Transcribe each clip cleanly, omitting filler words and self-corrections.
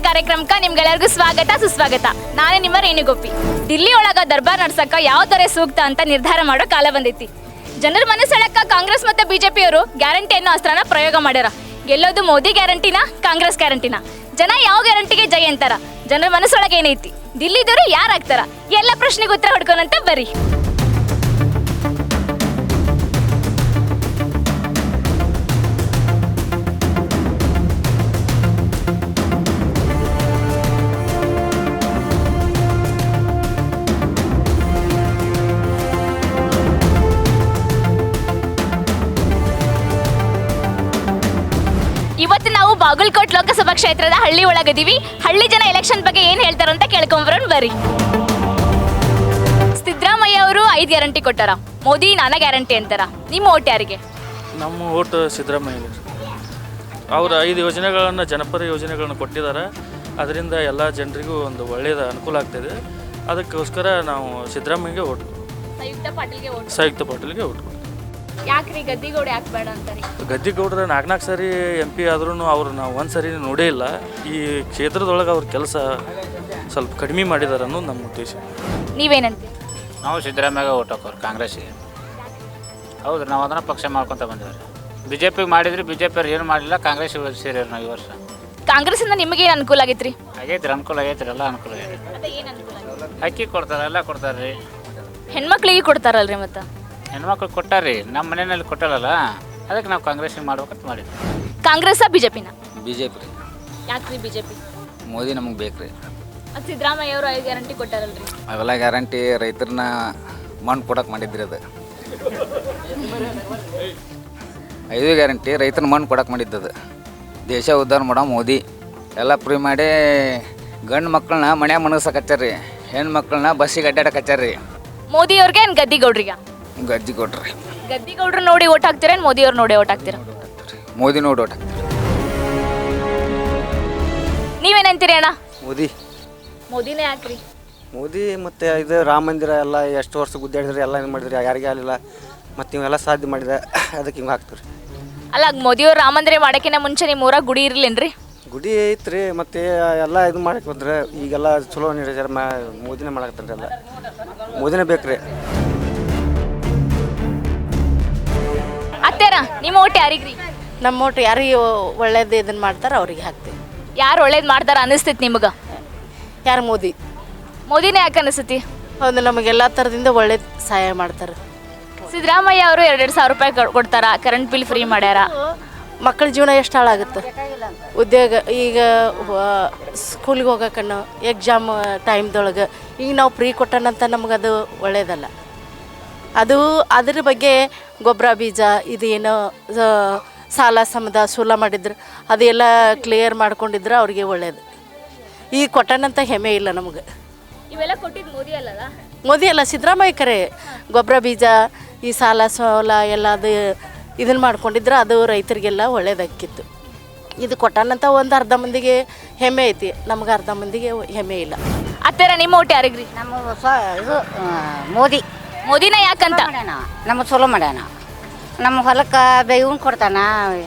ಕಾರ್ಯಕ್ರಮಕ್ಕೆ ನಿಮ್ಗೆಲ್ಲರಿಗೂ ಸ್ವಾಗತ ಸುಸ್ವಾಗತ. ನಾನೇ ನಿಮ್ಮ ರೇಣುಗೋಪಿ. ದಿಲ್ಲಿ ಒಳಗ ದರ್ಬಾರ್ ನಡ್ಸಕ್ಕ ಯಾವ ತರ ಸೂಕ್ತ ಅಂತ ನಿರ್ಧಾರ ಮಾಡೋ ಕಾಲ ಬಂದೈತಿ. ಜನರ ಮನಸ್ಸೆಳಕ್ಕ ಕಾಂಗ್ರೆಸ್ ಮತ್ತೆ ಬಿಜೆಪಿಯವರು ಗ್ಯಾರಂಟಿ ಅನ್ನೋ ಅಸ್ತ್ರನ ಪ್ರಯೋಗ ಮಾಡ್ಯಾರ. ಗೆಲ್ಲೋದು ಮೋದಿ ಗ್ಯಾರಂಟಿನ ಕಾಂಗ್ರೆಸ್ ಗ್ಯಾರಂಟಿನ? ಜನ ಯಾವ ಗ್ಯಾರಂಟಿಗೆ ಜೈ ಅಂತಾರ? ಜನರ ಮನಸ್ಸೊಳಗೆ ಏನೈತಿ? ದಿಲ್ಲಿದವರು ಯಾರಾಗ್ತಾರ? ಎಲ್ಲ ಪ್ರಶ್ನೆಗೆ ಉತ್ತರ ಹುಡ್ಕೋನಂತ ಬರ್ರಿ. ಇವತ್ತು ನಾವು ಬಾಗಲಕೋಟ್ ಲೋಕಸಭಾ ಕ್ಷೇತ್ರದ ಹಳ್ಳಿ ಒಳಗದೀವಿ. ಹಳ್ಳಿ ಜನ ಎಲೆಕ್ಷನ್ ಬಗ್ಗೆ ಏನು ಹೇಳ್ತಾರ ಅಂತ ಕೇಳ್ಕೊಂಬರೋಣ ಬರ್ರಿ. ಸಿದ್ದರಾಮಯ್ಯ ಅವರು 5 ಗ್ಯಾರಂಟಿ ಕೊಟ್ಟಾರ, ಮೋದಿ ನಾನಾ ಗ್ಯಾರಂಟಿ ಅಂತಾರ. ನಿಮ್ಮ ಓಟ್ ಯಾರಿಗೆ? ನಮ್ಮ ಓಟ್ ಸಿದ್ದರಾಮಯ್ಯ. ಅವರು 5 ಯೋಜನೆಗಳನ್ನು, ಜನಪರ ಯೋಜನೆಗಳನ್ನು ಕೊಟ್ಟಿದ್ದಾರೆ. ಅದರಿಂದ ಎಲ್ಲ ಜನರಿಗೂ ಒಂದು ಒಳ್ಳೆಯದ ಅನುಕೂಲ ಆಗ್ತಾಯಿದೆ. ಅದಕ್ಕೋಸ್ಕರ ನಾವು ಸಿದ್ದರಾಮಯ್ಯಗೆ ಓಟ್, ಸಂಯುಕ್ತ ಪಾಟೀಲ್ಗೆ ಓಟ್. ಯಾಕ್ರಿ ಗದ್ದಿಗೌಡ ಯಾಕೆ ಬೇಡ ಅಂತಾರೆ? ಗದ್ದಿಗೌಡ್ರ 4 ಸರಿ MP ಆದ್ರೂ ಅವ್ರು ನಾವು ಒಂದು ಸರಿ ನೋಡೇ ಇಲ್ಲ. ಈ ಕ್ಷೇತ್ರದೊಳಗೆ ಅವ್ರ ಕೆಲಸ ಸ್ವಲ್ಪ ಕಡಿಮೆ ಮಾಡಿದಾರೆ ಅನ್ನೋದು ನಮ್ಮ ಉದ್ದೇಶ. ನೀವೇನಂತೀರಿ? ನಾವು ಸಿದ್ದರಾಮಯ್ಯ ಓಟ್ ಹಾಕೋರು, ಕಾಂಗ್ರೆಸ್ಸಿಗೆ. ಹೌದು, ನಾವು ಅದನ್ನ ಪಕ್ಷ ಮಾಡ್ಕೊತ ಬಂದಿವ್ರಿ. BJPಗೆ ಮಾಡಿದ್ರಿ, BJP ಅವ್ರು ಏನು ಮಾಡಲಿಲ್ಲ, ಕಾಂಗ್ರೆಸ್ ಸೇರಿವ್ರಿ ನಾವು ಈ ವರ್ಷ. ಕಾಂಗ್ರೆಸ್ಸಿಂದ ನಿಮಗೆ ಏನು ಅನುಕೂಲ ಆಗೈತ್ರಿ? ಆಗೈತ್ರಿ, ಅನುಕೂಲ ಆಗೈತ್ರಿ, ಎಲ್ಲ ಅನುಕೂಲ ಆಗೈತಿ. ಅಕ್ಕಿ ಕೊಡ್ತಾರೆ, ಎಲ್ಲ ಕೊಡ್ತಾರೆ ರೀ. ಹೆಣ್ಮಕ್ಳಿಗೆ ಕೊಡ್ತಾರಲ್ರಿ? ಮತ್ತು ಹೆಣ್ಮಕ್ಳು ಕೊಟ್ಟಾರ್ರಿ, ನಮ್ಮ ಮನೆಯಲ್ಲಿ ಕೊಟ್ಟಲ್ಲ, ಅದಕ್ಕೆ ನಾವು ಕಾಂಗ್ರೆಸ್ಸಿಗೆ ಮಾಡ್ಬೇಕಂತ ಮಾಡಿದ್ವಿ. ಕಾಂಗ್ರೆಸ್ ಬಿಜೆಪಿನ? BJP ರೀ. ಯಾಕ್ರಿ ಬಿಜೆಪಿ? ಮೋದಿ ನಮಗೆ ಬೇಕು ರೀ. ಅದು ಸಿದ್ದರಾಮಯ್ಯ ಅವರು 5 ಗ್ಯಾರಂಟಿ ಕೊಟ್ಟಾರಲ್ರಿ? ಅವೆಲ್ಲ ಗ್ಯಾರಂಟಿ ರೈತರನ್ನ ಮಣ್ಣು ಕೊಡಕ್ಕೆ ಮಾಡಿದ್ರಿ. ಅದು 5 ಗ್ಯಾರಂಟಿ ರೈತನ ಮಣ್ಣು ಕೊಡಕ್ಕೆ ಮಾಡಿದ್ದದು. ದೇಶ ಉದ್ಧಾರ ಮಾಡೋ ಮೋದಿ ಎಲ್ಲ ಫ್ರೀ ಮಾಡಿ ಗಂಡು ಮಕ್ಕಳನ್ನ ಮನ್ಯಾಗ ಮನಗಸಕಚ್ಚಾರ್ರಿ, ಹೆಣ್ಣು ಮಕ್ಕಳನ್ನ ಬಸ್ಸಿಗೆ ಅಡ್ಡಾಡಕಚ್ಚಾರ್ರಿ. ಮೋದಿ ಅವ್ರಿಗೆ ಏನು ಗದ್ದಿಗೌಡ್ರಿಗೆ? ಗಜ್ಜಿ ಕೊಟ್ರಿ. ಗದ್ದಿಗೌಡ್ರು ನೋಡಿ ಓಟ್ ಹಾಕ್ತೀರಾ, ಮೋದಿ ಅವ್ರು ನೋಡಿ ಓಟ್ ಹಾಕ್ತೀರಾ? ಮೋದಿ ನೋಡಿ ಓಟ್ ಹಾಕ್ತೀರಿ. ನೀವೇನಂತೀರಿ ಅಣ್ಣ? ಮೋದಿ. ಮೋದಿನೇ ಯಾಕ್ರಿ? ಮೋದಿ ಮತ್ತು ಇದು ರಾಮ ಮಂದಿರ ಎಲ್ಲ ಎಷ್ಟು ವರ್ಷ ಗುದ್ದಾಡಿದ್ರಿ, ಎಲ್ಲ ಏನು ಮಾಡಿದ್ರಿ, ಯಾರಿಗೆ ಆಗಲಿಲ್ಲ. ಮತ್ತು ಇವೆಲ್ಲ ಸಾಧ್ಯ ಮಾಡಿದೆ, ಅದಕ್ಕೆ ಹಿಂಗೆ ಹಾಕ್ತೀರಿ. ಅಲ್ಲ, ಮೋದಿಯವ್ರು ರಾಮ ಮಂದಿರ ಮಾಡೋಕ್ಕಿಂತ ಮುಂಚೆ ನಿಮ್ಮ ಊರಾಗ ಗುಡಿ ಇರಲಿಲ್ಲೇನ್ರಿ? ಗುಡಿ ಐತ್ರಿ, ಮತ್ತು ಎಲ್ಲ ಇದು ಮಾಡಕ್ಕೆ ಬಂದ್ರೆ ಈಗೆಲ್ಲ ಚಲೋ ನೀರು ಮೋದಿನೇ ಮಾಡಕತ್ತನ್ರಿ. ಎಲ್ಲ ಮೋದಿನೇ ಬೇಕು ರೀ. ಅತ್ತೇರ ನಿಮ್ಮ ಓಟ್ ಯಾರಿಗ್ರಿ? ನಮ್ಮ ಓಟು ಯಾರಿಗೆ ಒಳ್ಳೇದು ಇದನ್ನು ಮಾಡ್ತಾರೆ ಅವ್ರಿಗೆ ಹಾಕ್ತೀವಿ. ಯಾರು ಒಳ್ಳೇದು ಮಾಡ್ತಾರ ಅನಿಸ್ತೈತಿ ನಿಮ್ಗೆ? ಯಾರು? ಮೋದಿ. ಮೋದಿನೇ ಯಾಕೆ ಅನಿಸ್ತೈತಿ? ಹೌದು, ನಮಗೆಲ್ಲ ಥರದಿಂದ ಒಳ್ಳೇದು ಸಹಾಯ ಮಾಡ್ತಾರೆ. ಸಿದ್ದರಾಮಯ್ಯ ಅವರು 2,000 ರೂಪಾಯಿ ಕೊಡ್ತಾರ, ಕರೆಂಟ್ ಬಿಲ್ ಫ್ರೀ ಮಾಡ್ಯಾರ. ಮಕ್ಕಳ ಜೀವನ ಎಷ್ಟು ಹಾಳಾಗುತ್ತೆ. ಉದ್ಯೋಗ ಈಗ ಸ್ಕೂಲಿಗೆ ಹೋಗೋಕನ್ನು ಎಕ್ಸಾಮ್ ಟೈಮ್ದೊಳಗೆ ಈಗ ನಾವು ಫ್ರೀ ಕೊಟ್ಟನಂತ ನಮಗದು ಒಳ್ಳೇದಲ್ಲ. ಅದು ಅದ್ರ ಬಗ್ಗೆ ಗೊಬ್ಬರ ಬೀಜ ಇದು ಏನೋ ಸಾಲ ಸಮದ ಸೂಲ ಮಾಡಿದ್ರು ಅದೆಲ್ಲ ಕ್ಲಿಯರ್ ಮಾಡ್ಕೊಂಡಿದ್ರೆ ಅವ್ರಿಗೆ ಒಳ್ಳೇದು. ಈಗ ಕೊಟ್ಟನಂತ ಹೆಮ್ಮೆ ಇಲ್ಲ ನಮಗೆ. ಇವೆಲ್ಲ ಕೊಟ್ಟಿದ್ದು ಮೋದಿ ಅಲ್ಲಲ್ಲ? ಮೋದಿ ಅಲ್ಲ, ಸಿದ್ದರಾಮಯ್ಯ ಕರೆ. ಗೊಬ್ಬರ ಬೀಜ ಈ ಸಾಲ ಸೋಲ ಎಲ್ಲ ಅದು ಇದನ್ನು ಮಾಡ್ಕೊಂಡಿದ್ರೆ ಅದು ರೈತರಿಗೆಲ್ಲ ಒಳ್ಳೇದಾಕಿತ್ತು. ಇದು ಕೊಟ್ಟನಂತ ಒಂದು ಅರ್ಧ ಮಂದಿಗೆ ಹೆಮ್ಮೆ ಐತಿ, ನಮ್ಗೆ ಅರ್ಧ ಮಂದಿಗೆ ಹೆಮ್ಮೆ ಇಲ್ಲ. ಅತ್ತೇರ ನಿಮ್ಮ ಓಟ್ ಯಾರಿಗ್ರಿ? ನಮ್ಮ ಇದು ಮೋದಿ. ಮೋದಿನ ಯಾಕಂತ? ನಮ್ಮ ಚಲೋ ಮಾಡ್ಯಾನ. ನಮ್ಮ ಹೊಲಕ್ಕೆ ಬೇವಿನ ಕೊಡ್ತಾನ.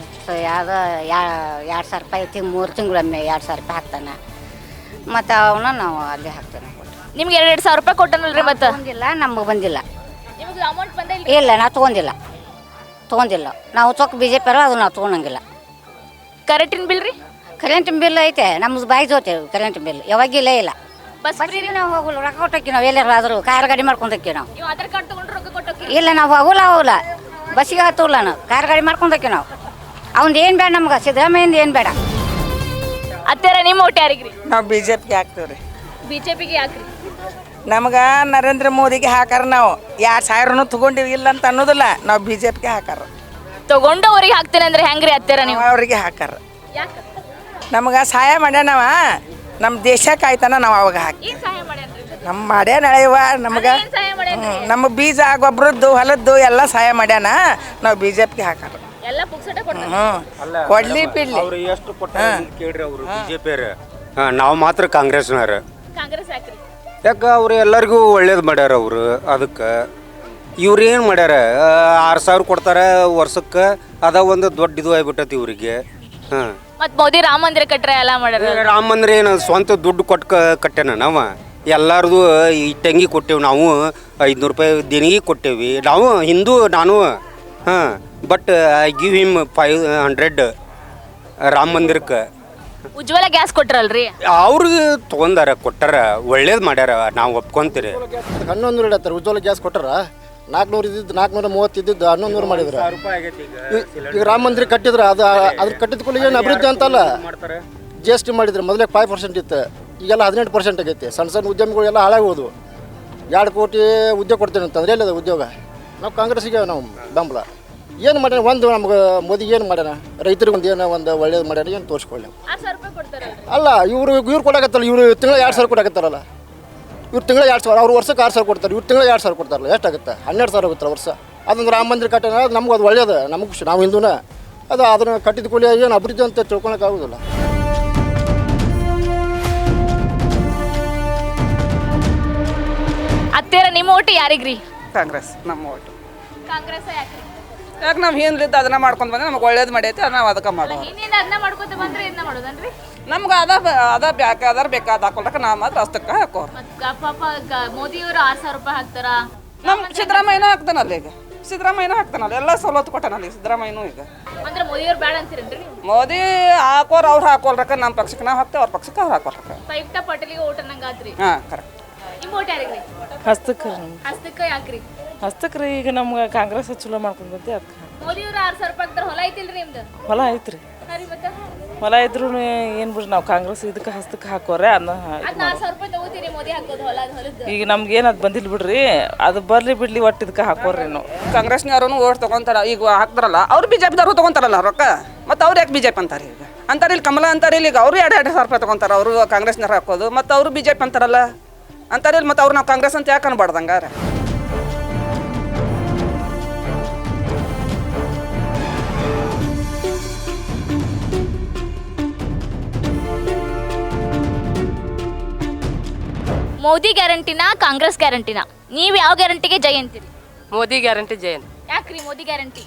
ಯಾವುದೋ 2,000 ರೂಪಾಯಿ ಐತಿ, 3 ತಿಂಗಳೊಮ್ಮೆ 2,000 ರೂಪಾಯಿ ಹಾಕ್ತಾನೆ. ಮತ್ತು ಅವನ್ನ ನಾವು ಅಲ್ಲಿ ಹಾಕ್ತೇನೆ. ನಿಮ್ಗೆ 2,000 ರೂಪಾಯಿ ಕೊಟ್ಟನಲ್ರಿ? ಮತ್ತೆ ಬಂದಿಲ್ಲ, ನಮಗೆ ಬಂದಿಲ್ಲ. ನಿಮ್ಗೆ ಅಮೌಂಟ್ ಬಂದಿಲ್ಲ? ಇಲ್ಲ, ನಾವು ತೊಗೊಂಡಿಲ್ಲ. ನಾವು ಚೊಕ್ಕ BJP ಅದು ನಾವು ತೊಗೊಳಂಗಿಲ್ಲ. ಕರೆಂಟಿನ ಬಿಲ್ ರೀ? ಕರೆಂಟ್ ಬಿಲ್ ಐತೆ, ನಮ್ದು ಬಾಯಿ ಜೋತೇವೆ. ಕರೆಂಟ್ ಬಿಲ್ ಯಾವಾಗಿಲ್ಲ ಇಲ್ಲ. Bus free? ನಾವು ಹೋಗಲ್ಲ, ರೊಕ್ಕ ಕೊಟ್ಟೋಕ್ಕಿ ನಾವು ಎಲ್ಲಾದ್ರೂ ಕಾರ್ ಗಾಡಿ ಮಾಡ್ಕೊಂಡೋಕ್ಕಿ ನಾವು. ನೀವು ಆಧಾರ್ ಕಾರ್ಡ್ ತಗೊಂಡ್ರೆ ರೊಕ್ಕ ಕೊಟ್ಟೋಗಿ? ಇಲ್ಲ, ನಾವು ಹೋಗಲ್ಲ, ಬಸ್ಸಿಗೆ ಹತ್ತಲ್ಲ, ನಾವು ಕಾರ್ ಗಾಡಿ ಮಾಡ್ಕೊಂಡೋಕ್ಕಿ ನಾವು. ಅವ್ನು ಏನು ಬೇಡ ನಮ್ಗೆ, ಸಿದ್ದರಾಮಯ್ಯಿಂದ ಏನು ಬೇಡ. ಅತ್ತೇರ ನಿಮ್ಮ ಓಟ್ ಯಾರಿಗ್ರಿ? ನಾವು BJPಗೆ ಹಾಕ್ತೀವಿ ರೀ. ಬಿಜೆಪಿಗೆ ಯಾಕ್ರಿ? ನಮ್ಗೆ ನರೇಂದ್ರ ಮೋದಿಗೆ ಹಾಕಾರ. ನಾವು 2,000 ತೊಗೊಂಡಿವಿ ಇಲ್ಲ ಅಂತ ಅನ್ನೋದಿಲ್ಲ, ನಾವು BJPಗೆ ಹಾಕಾರ. ತಗೊಂಡು ಅವ್ರಿಗೆ ಹಾಕ್ತೇನೆ ಅಂದ್ರೆ ಹೆಂಗ್ರಿ ಅತ್ತೇರ ನೀವು? ಅವ್ರಿಗೆ ಹಾಕಾರ. ಯಾಕೆ? ನಮ್ಗೆ ಸಹಾಯ ಮಾಡ್ಯಾನವ, ನಮ್ಮ ದೇಶಕ್ಕೆ ಆಯ್ತಾನ, ನಾವು ಅವಾಗ ಹಾಕಿ ಏನು ಸಹಾಯ ಮಾಡ್ಯಾನ್ರಿ? ನಮ್ಮ ಮಾಡ್ಯಾನ ಇವ ನಮ್ಗೆ. ನಮ್ಮ ಬೀಜ ಗೊಬ್ಬರದ್ದು ಹೊಲದ್ದು ಎಲ್ಲ ಸಹಾಯ ಮಾಡ್ಯಾನ, ನಾವು BJPಗೆ ಹಾಕಾರ. ಎಲ್ಲ ಪುಕ್ಸಟ ಕೊಡ್ತಾರೆ. ಕೊಡ್ಲಿ ಪಿಡ್ಲಿ ಅವ್ರು ಎಷ್ಟು ಕೊಟ್ಟಾರ ಕೇಳ್ರಿ. ಅವರು BJP ನಾವು ಮಾತ್ರ ಕಾಂಗ್ರೆಸ್ನವ್ರು. ಕಾಂಗ್ರೆಸ್ ಯಾಕ್ರಿ? ಯಾಕೆ ಅವ್ರು ಎಲ್ಲರಿಗೂ ಒಳ್ಳೇದು ಮಾಡ್ಯಾರ ಅವರು. ಅದಕ್ಕೆ ಇವ್ರು ಏನು ಮಾಡ್ಯಾರ, 6,000 ಕೊಡ್ತಾರೆ ವರ್ಷಕ್ಕೆ. ಅದ ಒಂದು ದೊಡ್ಡ ಇದು ಆಗ್ಬಿಟ್ಟತಿ ಇವರಿಗೆ. ಹಾಂ, ಮತ್ತು ಮೋದಿ ರಾಮ ಮಂದಿರ ಕಟ್ರೆ ಎಲ್ಲ ಮಾಡ್ಯಾರ. ರಾಮ ಮಂದಿರ ಏನು ಸ್ವಂತ ದುಡ್ಡು ಕೊಟ್ಟು ಕಟ್ಟ್ಯಾನ ನಾವು ಎಲ್ಲರದು ಈ ಟಂಗಿ ಕೊಟ್ಟೇವು ನಾವು 500 ರೂಪಾಯಿ ದೇಣಿಗೆ ಕೊಟ್ಟೇವಿ ನಾವು ಹಿಂದೂ ನಾನು ಹಾಂ but I give him 500 Rama ಮಂದಿರಕ್ಕೆ. ಉಜ್ವಲ ಗ್ಯಾಸ್ ಕೊಟ್ರಲ್ರಿ? ಅವ್ರಿಗೆ ತೊಗೊಂಡಾರ ಕೊಟ್ಟಾರ ಒಳ್ಳೇದು ಮಾಡ್ಯಾರ ನಾವು ಒಪ್ಕೊಂತೀರಿ. 1100 ಇಡತ್ತಾರೆ ಉಜ್ವಲ ಗ್ಯಾಸ್ ಕೊಟ್ಟಾರ 400 ಇದ್ದಿದ್ದು 430 ಇದ್ದಿದ್ದು 1100 ಮಾಡಿದ್ರು. ಈಗ ರಾಮ ಮಂದಿರ ಕಟ್ಟಿದ್ರೆ ಅದ್ರ ಕಟ್ಟಿದ ಕೂಡಲೇ ಏನು ಅಭಿವೃದ್ಧಿ ಅಂತಲ್ಲ. GST ಮಾಡಿದ್ರೆ ಮೊದಲೇ 5% ಇತ್ತು, ಈಗೆಲ್ಲ 18% ಆಗೈತಿ. ಸಣ್ಣ ಉದ್ಯಮಿಗಳೆಲ್ಲ ಹಾಳಾಗೋದು. 2 ಕೋಟಿ ಉದ್ಯೋಗ ಕೊಡ್ತೇನೆ ಅಂತಂದ್ರೆ ಎಲ್ಲಿದೆ ಉದ್ಯೋಗ? ನಾವು ಕಾಂಗ್ರೆಸ್ಸಿಗೆ ನಾವು ಬೆಂಬಲ. ಏನು ಮಾಡ್ಯಾನ ಒಂದು ನಮ್ಗೆ ಮೋದಿ ಏನು ಮಾಡ್ಯಾನ? ರೈತರಿಗೆ ಒಂದು ಒಳ್ಳೇದು ಮಾಡ್ಯಾನ, ಏನು ತೋರಿಸ್ಕೊಳ್ಳಿ. ಅಲ್ಲ ಇವ್ರು ಕೊಡಕತ್ತಲ್ಲ, ಇವರು ತಿಂಗಳ 2,000 ಕೊಡಕತ್ತಾರಲ್ಲ. ಇವ್ರು ತಿಂಗಳ 2,000, ಅವ್ರು ವರ್ಷಕ್ಕೆ 6,000 ಕೊಡ್ತಾರೆ, ಇವ್ರು ತಿಂಗಳ 2,000 ಕೊಡ್ತಾರಲ್ಲ. ಎಷ್ಟಾಗುತ್ತೆ? 12,000 ಆಗುತ್ತೆ ವರ್ಷ. ಅದೊಂದು ರಾಮ ಮಂದಿರ ಕಟ್ಟೋಣ, ನಮ್ಗೆ ಅದು ಒಳ್ಳೇದು, ನಮಗೆ ಖುಷಿ. ನಾವು ಹಿಂದೂನ ಅದನ್ನು ಕಟ್ಟಿದ ಕೂಲಿ ಏನು ಅಭಿವೃದ್ಧಿ ಅಂತ ತಿಳ್ಕೊಳಕ್ಕಾಗೋದಿಲ್ಲ. ಅತ್ತೇರ ನಿಮ್ಮ ಓಟು ಯಾರಿಗ್ರಿ? ಕಾಂಗ್ರೆಸ್ ನಮ್ಮ ಓಟು. ಕಾಂಗ್ರೆಸ್ ಯಾಕ್ರಿ? ಯಾಕೆ ನಾವು ಹಿಂದ್ಲಿದ್ದು ಅದನ್ನ ಮಾಡ್ಕೊಂಡು ಬಂದ್ರೆ ನಮಗೆ ಒಳ್ಳೇದು ಮಾಡೈತೆ, ನಾವು ಅದಕ್ಕೆ ಮಾಡೋ. ಹಿಂದಿಂದ ಅದನ್ನ ಮಾಡ್ಕೊತ ಬಂದ್ರೆ ಇದನ್ನ ಮಾಡೋದನ್ರಿ? ನಮ್ಗೆ ಅದ ಬೇಕಾದ ಹಾಕೊಳಕ್ಕೆ ನಾವು ಮಾತ್ರ ಅಷ್ಟಕ್ಕೆ ಹಾಕೋರು. ಪಾಪ ಮೋದಿಯವರು 6,000 ರೂಪಾಯಿ ಹಾಕ್ತಾರ. ನಮ್ಮ ಸಿದ್ದರಾಮಯ್ಯನೂ ಹಾಕ್ತಾನಲ್ಲ, ಈಗ ಸಿದ್ದರಾಮಯ್ಯನೂ ಹಾಕ್ತಾನಲ್ಲ, ಎಲ್ಲ ಸವಲತ್ತು ಕೊಟ್ಟಾನಲ್ಲ ಈಗ ಸಿದ್ದರಾಮಯ್ಯನೂ. ಈಗ ಅಂದ್ರೆ ಮೋದಿಯವ್ರು ಬೇಡ ಅಂತೀರೇನ್ರಿ? ಮೋದಿ ಹಾಕೋರು ಅವ್ರು ಹಾಕೊಳ್ರಕ್ಕ, ನಮ್ಮ ಪಕ್ಷಕ್ಕೆ ನಾವು ಹಾಕ್ತೇವೆ, ಅವ್ರ ಪಕ್ಷಕ್ಕೆ ಅವ್ರು ಹಾಕೋರಕ್ಕ. ಸಂಯುಕ್ತ ಪಾಟೀಲಿಗೆ ಓಟ್ ಅನ್ನಂಗಾದ್ರಿ. ಹಾಂ ಕರೆಕ್ಟ್. ನಿಮ್ಮ ಓಟ್ ಯಾರಿಗ್ರಿ? ಹಸ್ತಕ್ಕೆ ಯಾಕ್ರಿ? ಹಸ್ತಕ್ರಿ ಈಗ ನಮ್ಗೆ ಕಾಂಗ್ರೆಸ್ ಚಲೋ ಮಾಡ್ಕೊಂಡು ಬಂತೆ ಅದಕ್ಕೆ. ಮೋದಿಯವ್ರು 6,000 ರೂಪಾಯಿ ಹಾಕ್ತಾರ, ಹೊಲ ಐತಿಲ್ರಿ ನಿಮ್ದು? ಹೊಲ ಐತ್ರಿ, ಹೊಲ ಇದ್ರು ಏನು ಬಿಡ್ರಿ ನಾವು ಕಾಂಗ್ರೆಸ್ ಇದಕ್ಕೆ ಹಸ್ತಕ್ಕೆ ಹಾಕೋರೆ ಅದನ್ನ 4,000 ರೂಪಾಯಿ ತಗೋತೀರಿ ಮೋದಿ ಹಾಕೋದು ಹೊಲದ? ಈಗ ನಮ್ಗೆ ಏನು ಅದು ಬಂದಿಲ್ಲ ಬಿಡ್ರಿ, ಅದು ಬರ್ಲಿ ಬಿಡ್ಲಿ ಒಟ್ಟು ಇದಕ್ಕೆ ಹಾಕೋರಿ ನಾವು. ಕಾಂಗ್ರೆಸ್ನವ್ರು ಓಟ್ ತೊಗೊಂತಾರ, ಈಗ ಹಾಕ್ತಾರಲ್ಲ ಅವ್ರು BJP-ದವ್ರು ತೊಗೊಂತಾರಲ್ಲ ರೊಕ್ಕ, ಮತ್ತು ಅವ್ರು ಯಾಕೆ BJP ಅಂತಾರೆ? ಈಗ ಅಂತಾರೆ ಇಲ್ಲಿ ಕಮಲ ಅಂತಾರೆ, ಇಲ್ಲಿ ಈಗ ಅವರು 2,000 ರೂಪಾಯಿ ತೊಗೊಂತಾರೆ, ಅವರು ಕಾಂಗ್ರೆಸ್ನವ್ರು ಹಾಕೋದು, ಮತ್ತು ಅವರು BJP ಅಂತಾರಲ್ಲ ಅಂತಾರೆ ಇಲ್ಲಿ. ಮತ್ತು ಅವ್ರು ನಾವು ಕಾಂಗ್ರೆಸ್ ಅಂತ ಯಾಕೆ ಅನ್ಬಾರ್ದು ಹಂಗಾರೆ? ಮೋದಿ ಗ್ಯಾರಂಟಿನ ಕಾಂಗ್ರೆಸ್ ಗ್ಯಾರಂಟಿನ? ನೀವು ಯಾವ ಗ್ಯಾರಂಟಿಗೆ ಜೈ ಅಂತೀರಿ? ಮೋದಿ ಗ್ಯಾರಂಟಿ ಜೈ ಅಂತ. ಯಾಕ್ರಿ ಮೋದಿ ಗ್ಯಾರಂಟಿ?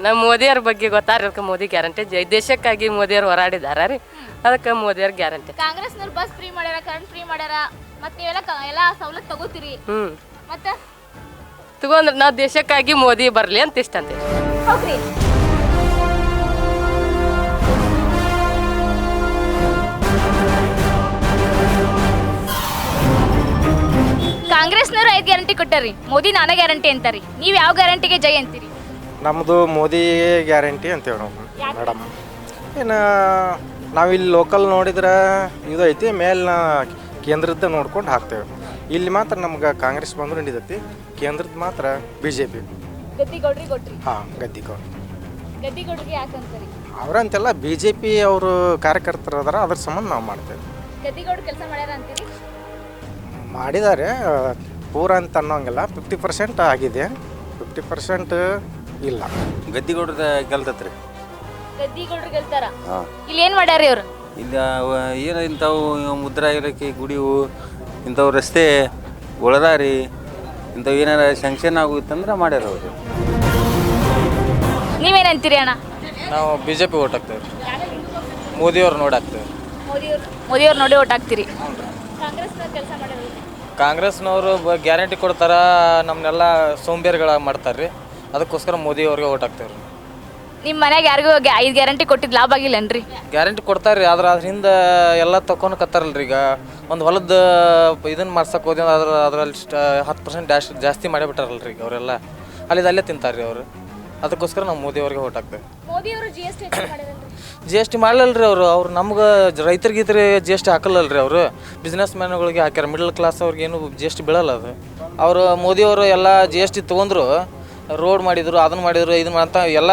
ನಮ್ಮ ಮೋದಿಯವ್ರ ಬಗ್ಗೆ ಗೊತ್ತಾರಕ್ಕೆ ಮೋದಿ ಗ್ಯಾರಂಟಿ ಜೈ. ದೇಶಕ್ಕಾಗಿ ಮೋದಿಯವ್ರು ಹೋರಾಡಿದಾರ ರೀ, ಅದಕ್ಕೆ ಮೋದಿಯವ್ರ ಗ್ಯಾರಂಟಿ. ಕಾಂಗ್ರೆಸ್ನವ್ರು ಬಸ್ ಫ್ರೀ ಮಾಡ್ಯಾರ, ಕರೆಂಟ್ ಫ್ರೀ ಮಾಡ್ಯಾರ, ಮತ್ತೆ ನೀವೆಲ್ಲ ಸವಲತ್ತು ತಗೋತೀರಿ. ಮತ್ತೆ ತಗೊಂಡ್ರೆ ನಾವು ದೇಶಕ್ಕಾಗಿ ಮೋದಿ ಬರಲಿ ಅಂತ ಇಷ್ಟ ಅಂತೀವಿ. ಹೋಗ್ರಿ. ಕಾಂಗ್ರೆಸ್ನವ್ರು 5 ಗ್ಯಾರಂಟಿ ಕೊಟ್ಟಾರಿ, ಮೋದಿ 4 ಗ್ಯಾರಂಟಿ ಅಂತಾರಿ. ನೀವು ಯಾವ ಗ್ಯಾರಂಟಿಗೆ ಜೈ ಅಂತೀರಿ? ನಮ್ಮದು ಮೋದಿ ಗ್ಯಾರಂಟಿ ಅಂತೇವೆ ನಾವು ಮೇಡಮ್. ಏನು ನಾವಿಲ್ಲಿ ಲೋಕಲ್ ನೋಡಿದ್ರೆ ಇದು ಐತಿ, ಮೇಲಿನ ಕೇಂದ್ರದ್ದು ನೋಡ್ಕೊಂಡು ಹಾಕ್ತೇವೆ. ಇಲ್ಲಿ ಮಾತ್ರ ನಮ್ಗೆ ಕಾಂಗ್ರೆಸ್ ಬಂದರೂ ನಡೀತೈತಿ, ಕೇಂದ್ರದ್ದು ಮಾತ್ರ BJP. ಗದ್ದಿಗೌಡ್ರಿಗೆ ಕೊಟ್ರಿ? ಹಾಂ ಗದ್ದಿಗೌಡ್ರು. ಗದ್ದಿಗೌಡ್ರಿಗೆ ಯಾಕಂತಾರಿ? ಅವರಂತೆಲ್ಲ BJP ಅವರು ಕಾರ್ಯಕರ್ತರು ಅದಾರ, ಅದ್ರ ಸಂಬಂಧ ನಾವು ಮಾಡ್ತೇವೆ. ಗದ್ದಿಗೌಡ್ರು ಕೆಲಸ ಮಾಡ್ಯಾರ ಅಂತೀರಿ? ಮಾಡಿದ್ದಾರೆ, ಪೂರ ಅಂತ ಅನ್ನೋಂಗಿಲ್ಲ. 50% ಆಗಿದೆ, 50% ಇಲ್ಲ. ಗದ್ದಿಗೌಡ್ರದ ಗೆಲ್ತತ್ರಿ. ಗದ್ದಿಗೌಡ್ರು ಗೆಲ್ತಾರ? ಇಲ್ಲಿ ಏನು ಮಾಡ್ಯಾರಿ ಅವರು? ಇಲ್ಲಿ ಏನು ಇಂಥವು ಮುದ್ರಾ ಇಲಾಖೆ, ಗುಡಿವು, ಇಂಥವು ರಸ್ತೆ, ಒಳದಾರಿ, ಇಂಥವು ಏನಾರ ಸ್ಯಾಂಕ್ಷನ್ ಆಗುತ್ತಂದ್ರೆ ಮಾಡ್ಯಾರ ಅವರು. ನೀವೇನಂತೀರಿ ಅಣ್ಣ? ನಾವು BJP ಓಟ್ ಹಾಕ್ತೇವೆ, ಮೋದಿಯವ್ರು ನೋಡಿ ಹಾಕ್ತೇವೆ. ಮೋದಿಯವ್ರು ನೋಡಿ ಓಟ್ ಹಾಕ್ತೀರಿ? ಕಾಂಗ್ರೆಸ್ನವ್ರು ಕೆಲಸ ಮಾಡ್ಯಾರ? ಕಾಂಗ್ರೆಸ್ನವರು ಗ್ಯಾರಂಟಿ ಕೊಡ್ತಾರ, ನಮ್ಮನ್ನೆಲ್ಲ ಸೋಂಬೇರಿಗಳ ಮಾಡ್ತಾರೆ ರೀ, ಅದಕ್ಕೋಸ್ಕರ ಮೋದಿಯವ್ರಿಗೆ ಓಟ್ ಹಾಕ್ತೇವೆ ರೀ. ನಿಮ್ಮ ಮನ್ಯಾಗ ಯಾರಿಗೂ 5 ಗ್ಯಾರಂಟಿ ಕೊಟ್ಟಿದ್ದು ಲಾಭ ಆಗಿಲ್ಲನ್ರಿ? ಗ್ಯಾರಂಟಿ ಕೊಡ್ತಾರೆ ರೀ, ಆದ್ರೆ ಅದರಿಂದ ಎಲ್ಲ ತಗೊಂಡ್ಕತ್ತಾರಲ್ರಿ. ಈಗ ಒಂದು ಹೊಲದ ಇದನ್ನು ಮಾಡ್ಸಕ್ಕೆ ಹೋದ ಅದ್ರಲ್ಲಿ 10% ಜಾಸ್ತಿ ಮಾಡಿಬಿಟ್ಟಾರಲ್ರಿ ಈಗ ಅವರೆಲ್ಲ, ಅಲ್ಲೇ ತಿಂತಾರೆ ರೀ ಅವರು. ಅದಕ್ಕೋಸ್ಕರ ನಾವು ಮೋದಿಯವ್ರಿಗೆ ಓಟ್ ಹಾಕ್ತೇವೆ. ಮೋದಿಯವರು GST ಮಾಡಲಲ್ರಿ ಅವ್ರು ನಮ್ಗೆ ರೈತರಿಗೆ GST ಹಾಕಲ್ಲಲ್ರಿ ಅವರು. ಬಿಸ್ನೆಸ್ ಮ್ಯಾನ್ಗಳಿಗೆ ಹಾಕ್ಯಾರ, ಮಿಡಲ್ ಕ್ಲಾಸ್ ಅವ್ರಿಗೆ ಏನು GST ಬೀಳಲ್ಲ ಅದು. ಅವರು ಮೋದಿಯವರು ಎಲ್ಲ GST ತೊಗೊಂಡ್ರು, ರೋಡ್ ಮಾಡಿದ್ರು, ಅದನ್ನು ಮಾಡಿದ್ರು, ಇದನ್ನ ಅಂತ ಎಲ್ಲ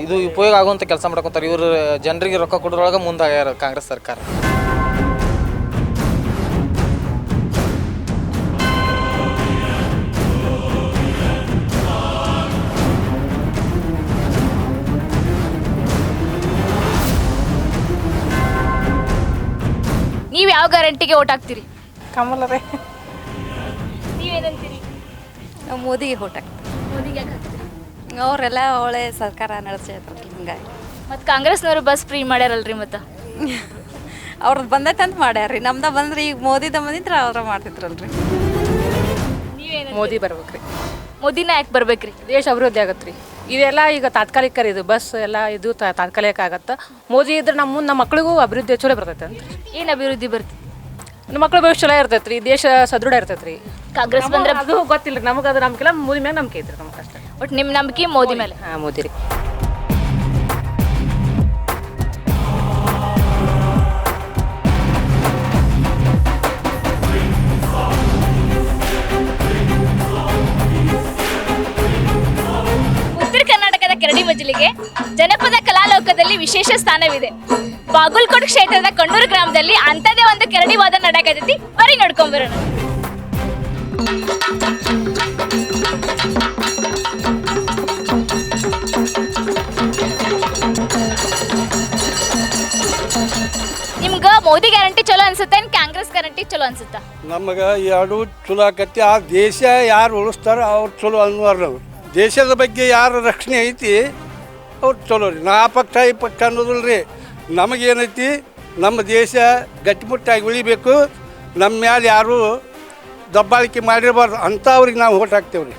ಇದು ಉಪಯೋಗ ಆಗುವಂಥ ಕೆಲಸ ಮಾಡ್ಕೊತಾರೆ. ಇವರು ಜನರಿಗೆ ರೊಕ್ಕ ಕೊಡೋದ್ರೊಳಗೆ ಮುಂದಾಗ್ಯಾರ ಕಾಂಗ್ರೆಸ್ ಸರ್ಕಾರ. ನೀವು ಯಾವ ಗ್ಯಾರಂಟಿಗೆ ಓಟ್ ಹಾಕ್ತೀರಿ? ಕಮಲರೇ. ನೀವೇನಂತೀರಿ? ನಾವು ಮೋದಿಗೆ ಓಟ್ ಹಾಕ್ತೀವಿ. ಮೋದಿಗೆ ಯಾಕೆ ಹಾಕ್ತೀರಿ? ಅವರೆಲ್ಲ ಒಳ್ಳೆ ಸರ್ಕಾರ ನಡೆಸಿದ್ರು, ಹಿಂಗಾಗಿ. ಮತ್ತು ಕಾಂಗ್ರೆಸ್ನವರು ಬಸ್ ಫ್ರೀ ಮಾಡ್ಯಾರಲ್ರಿ ಮತ್ತು ಅವ್ರದ್ದು ಬಂದೈತೆ ಅಂತ ಮಾಡ್ಯಾರ್ರಿ ನಮ್ದು ಬಂದ್ರೆ ಈಗ ಮೋದಿದ ಬಂದಿದ್ರೆ ಅವ್ರ ಮಾಡ್ತಿದ್ರಲ್ರಿ ಮೋದಿ ಬರ್ಬೇಕ್ರಿ. ಮೋದಿನ ಯಾಕೆ ಬರ್ಬೇಕ್ರಿ? ದೇಶ ಅಭಿವೃದ್ಧಿ ಆಗತ್ತೆ ರೀ. ಇದೆಲ್ಲ ಈಗ ತಾತ್ಕಾಲಿಕ ರೀ, ಇದು ಬಸ್ ಎಲ್ಲ ಇದು ತಾತ್ಕಾಲಿಕ ಆಗತ್ತೆ. ಮೋದಿ ಇದ್ರೆ ನಮ್ಮ ಮುಂದೆ ನಮ್ಮ ಮಕ್ಳಿಗೂ ಅಭಿವೃದ್ಧಿ ಚಲೋ ಬರ್ತೈತೆ ಅಂತ. ಏನು ಅಭಿವೃದ್ಧಿ ಬರ್ತಿ? ನಮ್ಮ ಮಕ್ಳ ಭವಿಷ್ಯ ಚಲೋ ಇರ್ತೈತೆ ರೀ, ದೇಶ ಸದೃಢ ಇರ್ತೈತೆ ರೀ. ಕಾಂಗ್ರೆಸ್ ಬಂದ್ರೆ ಅದು ಗೊತ್ತಿಲ್ಲ ರೀ ನಮಗೆ, ಅದು ನಂಬಿಕೆ ಮೋದಿ ಮ್ಯಾಗ ನಂಬಿಕೆ ಐತ್ರಿ ನಮ್ಗೆ ಅಷ್ಟೇ. ಒಟ್ಟು ನಿಮ್ಮ ನಂಬಿಕೆ ಮೋದಿ ಮೇಲೆ? ಹಾಂ, ಮೋದಿ ರೀ. ಉತ್ತರ ಕರ್ನಾಟಕದ ಕೆರಡಿ ಮಜಲಿಗೆ ಜನಪದ ಕಲಾಲೋಕದಲ್ಲಿ ವಿಶೇಷ ಸ್ಥಾನವಿದೆ. ಬಾಗಲಕೋಟೆ ಕ್ಷೇತ್ರದ ಕಣ್ಣೂರು ಗ್ರಾಮದಲ್ಲಿ ಅಂಥದೇ ಒಂದು ಕೆರಡಿ ವಾದ ನಡೆಯಕತ್ತೈತಿ. ಬರೀ ನೋಡ್ಕೊಂಬರೋಣ. ನಿಮ್ಗೆ ಮೋದಿ ಗ್ಯಾರಂಟಿ ಚಲೋ ಅನ್ಸುತ್ತೆ, ಕಾಂಗ್ರೆಸ್ ಗ್ಯಾರಂಟಿ ಚಲೋ ಅನ್ಸುತ್ತಾ? ನಮಗೆ ಎರಡು ಚಲೋ ಆಕತಿ. ಆ ದೇಶ ಯಾರು ಉಳಿಸ್ತಾರೋ ಅವ್ರು ಚಲೋ ಅನ್ನೋರು. ನಾವು ದೇಶದ ಬಗ್ಗೆ ಯಾರು ರಕ್ಷಣೆ ಐತಿ ಅವ್ರು ಚಲೋ ರೀ. ನಾ ಪಕ್ಷ ಈ ಪಕ್ಷ ಅನ್ನೋದಿಲ್ಲ ರೀ. ನಮಗೇನೈತಿ, ನಮ್ಮ ದೇಶ ಗಟ್ಟಿಮುಟ್ಟಾಗಿ ಉಳಿಬೇಕು. ನಮ್ಮ ಮ್ಯಾಲೆ ಯಾರು ದಬ್ಬಾಳಿಕೆ ಮಾಡಿರಬಾರ್ದು ಅಂಥವ್ರಿಗೆ ನಾವು ಓಟ್ ಹಾಕ್ತೇವೆ ರೀ.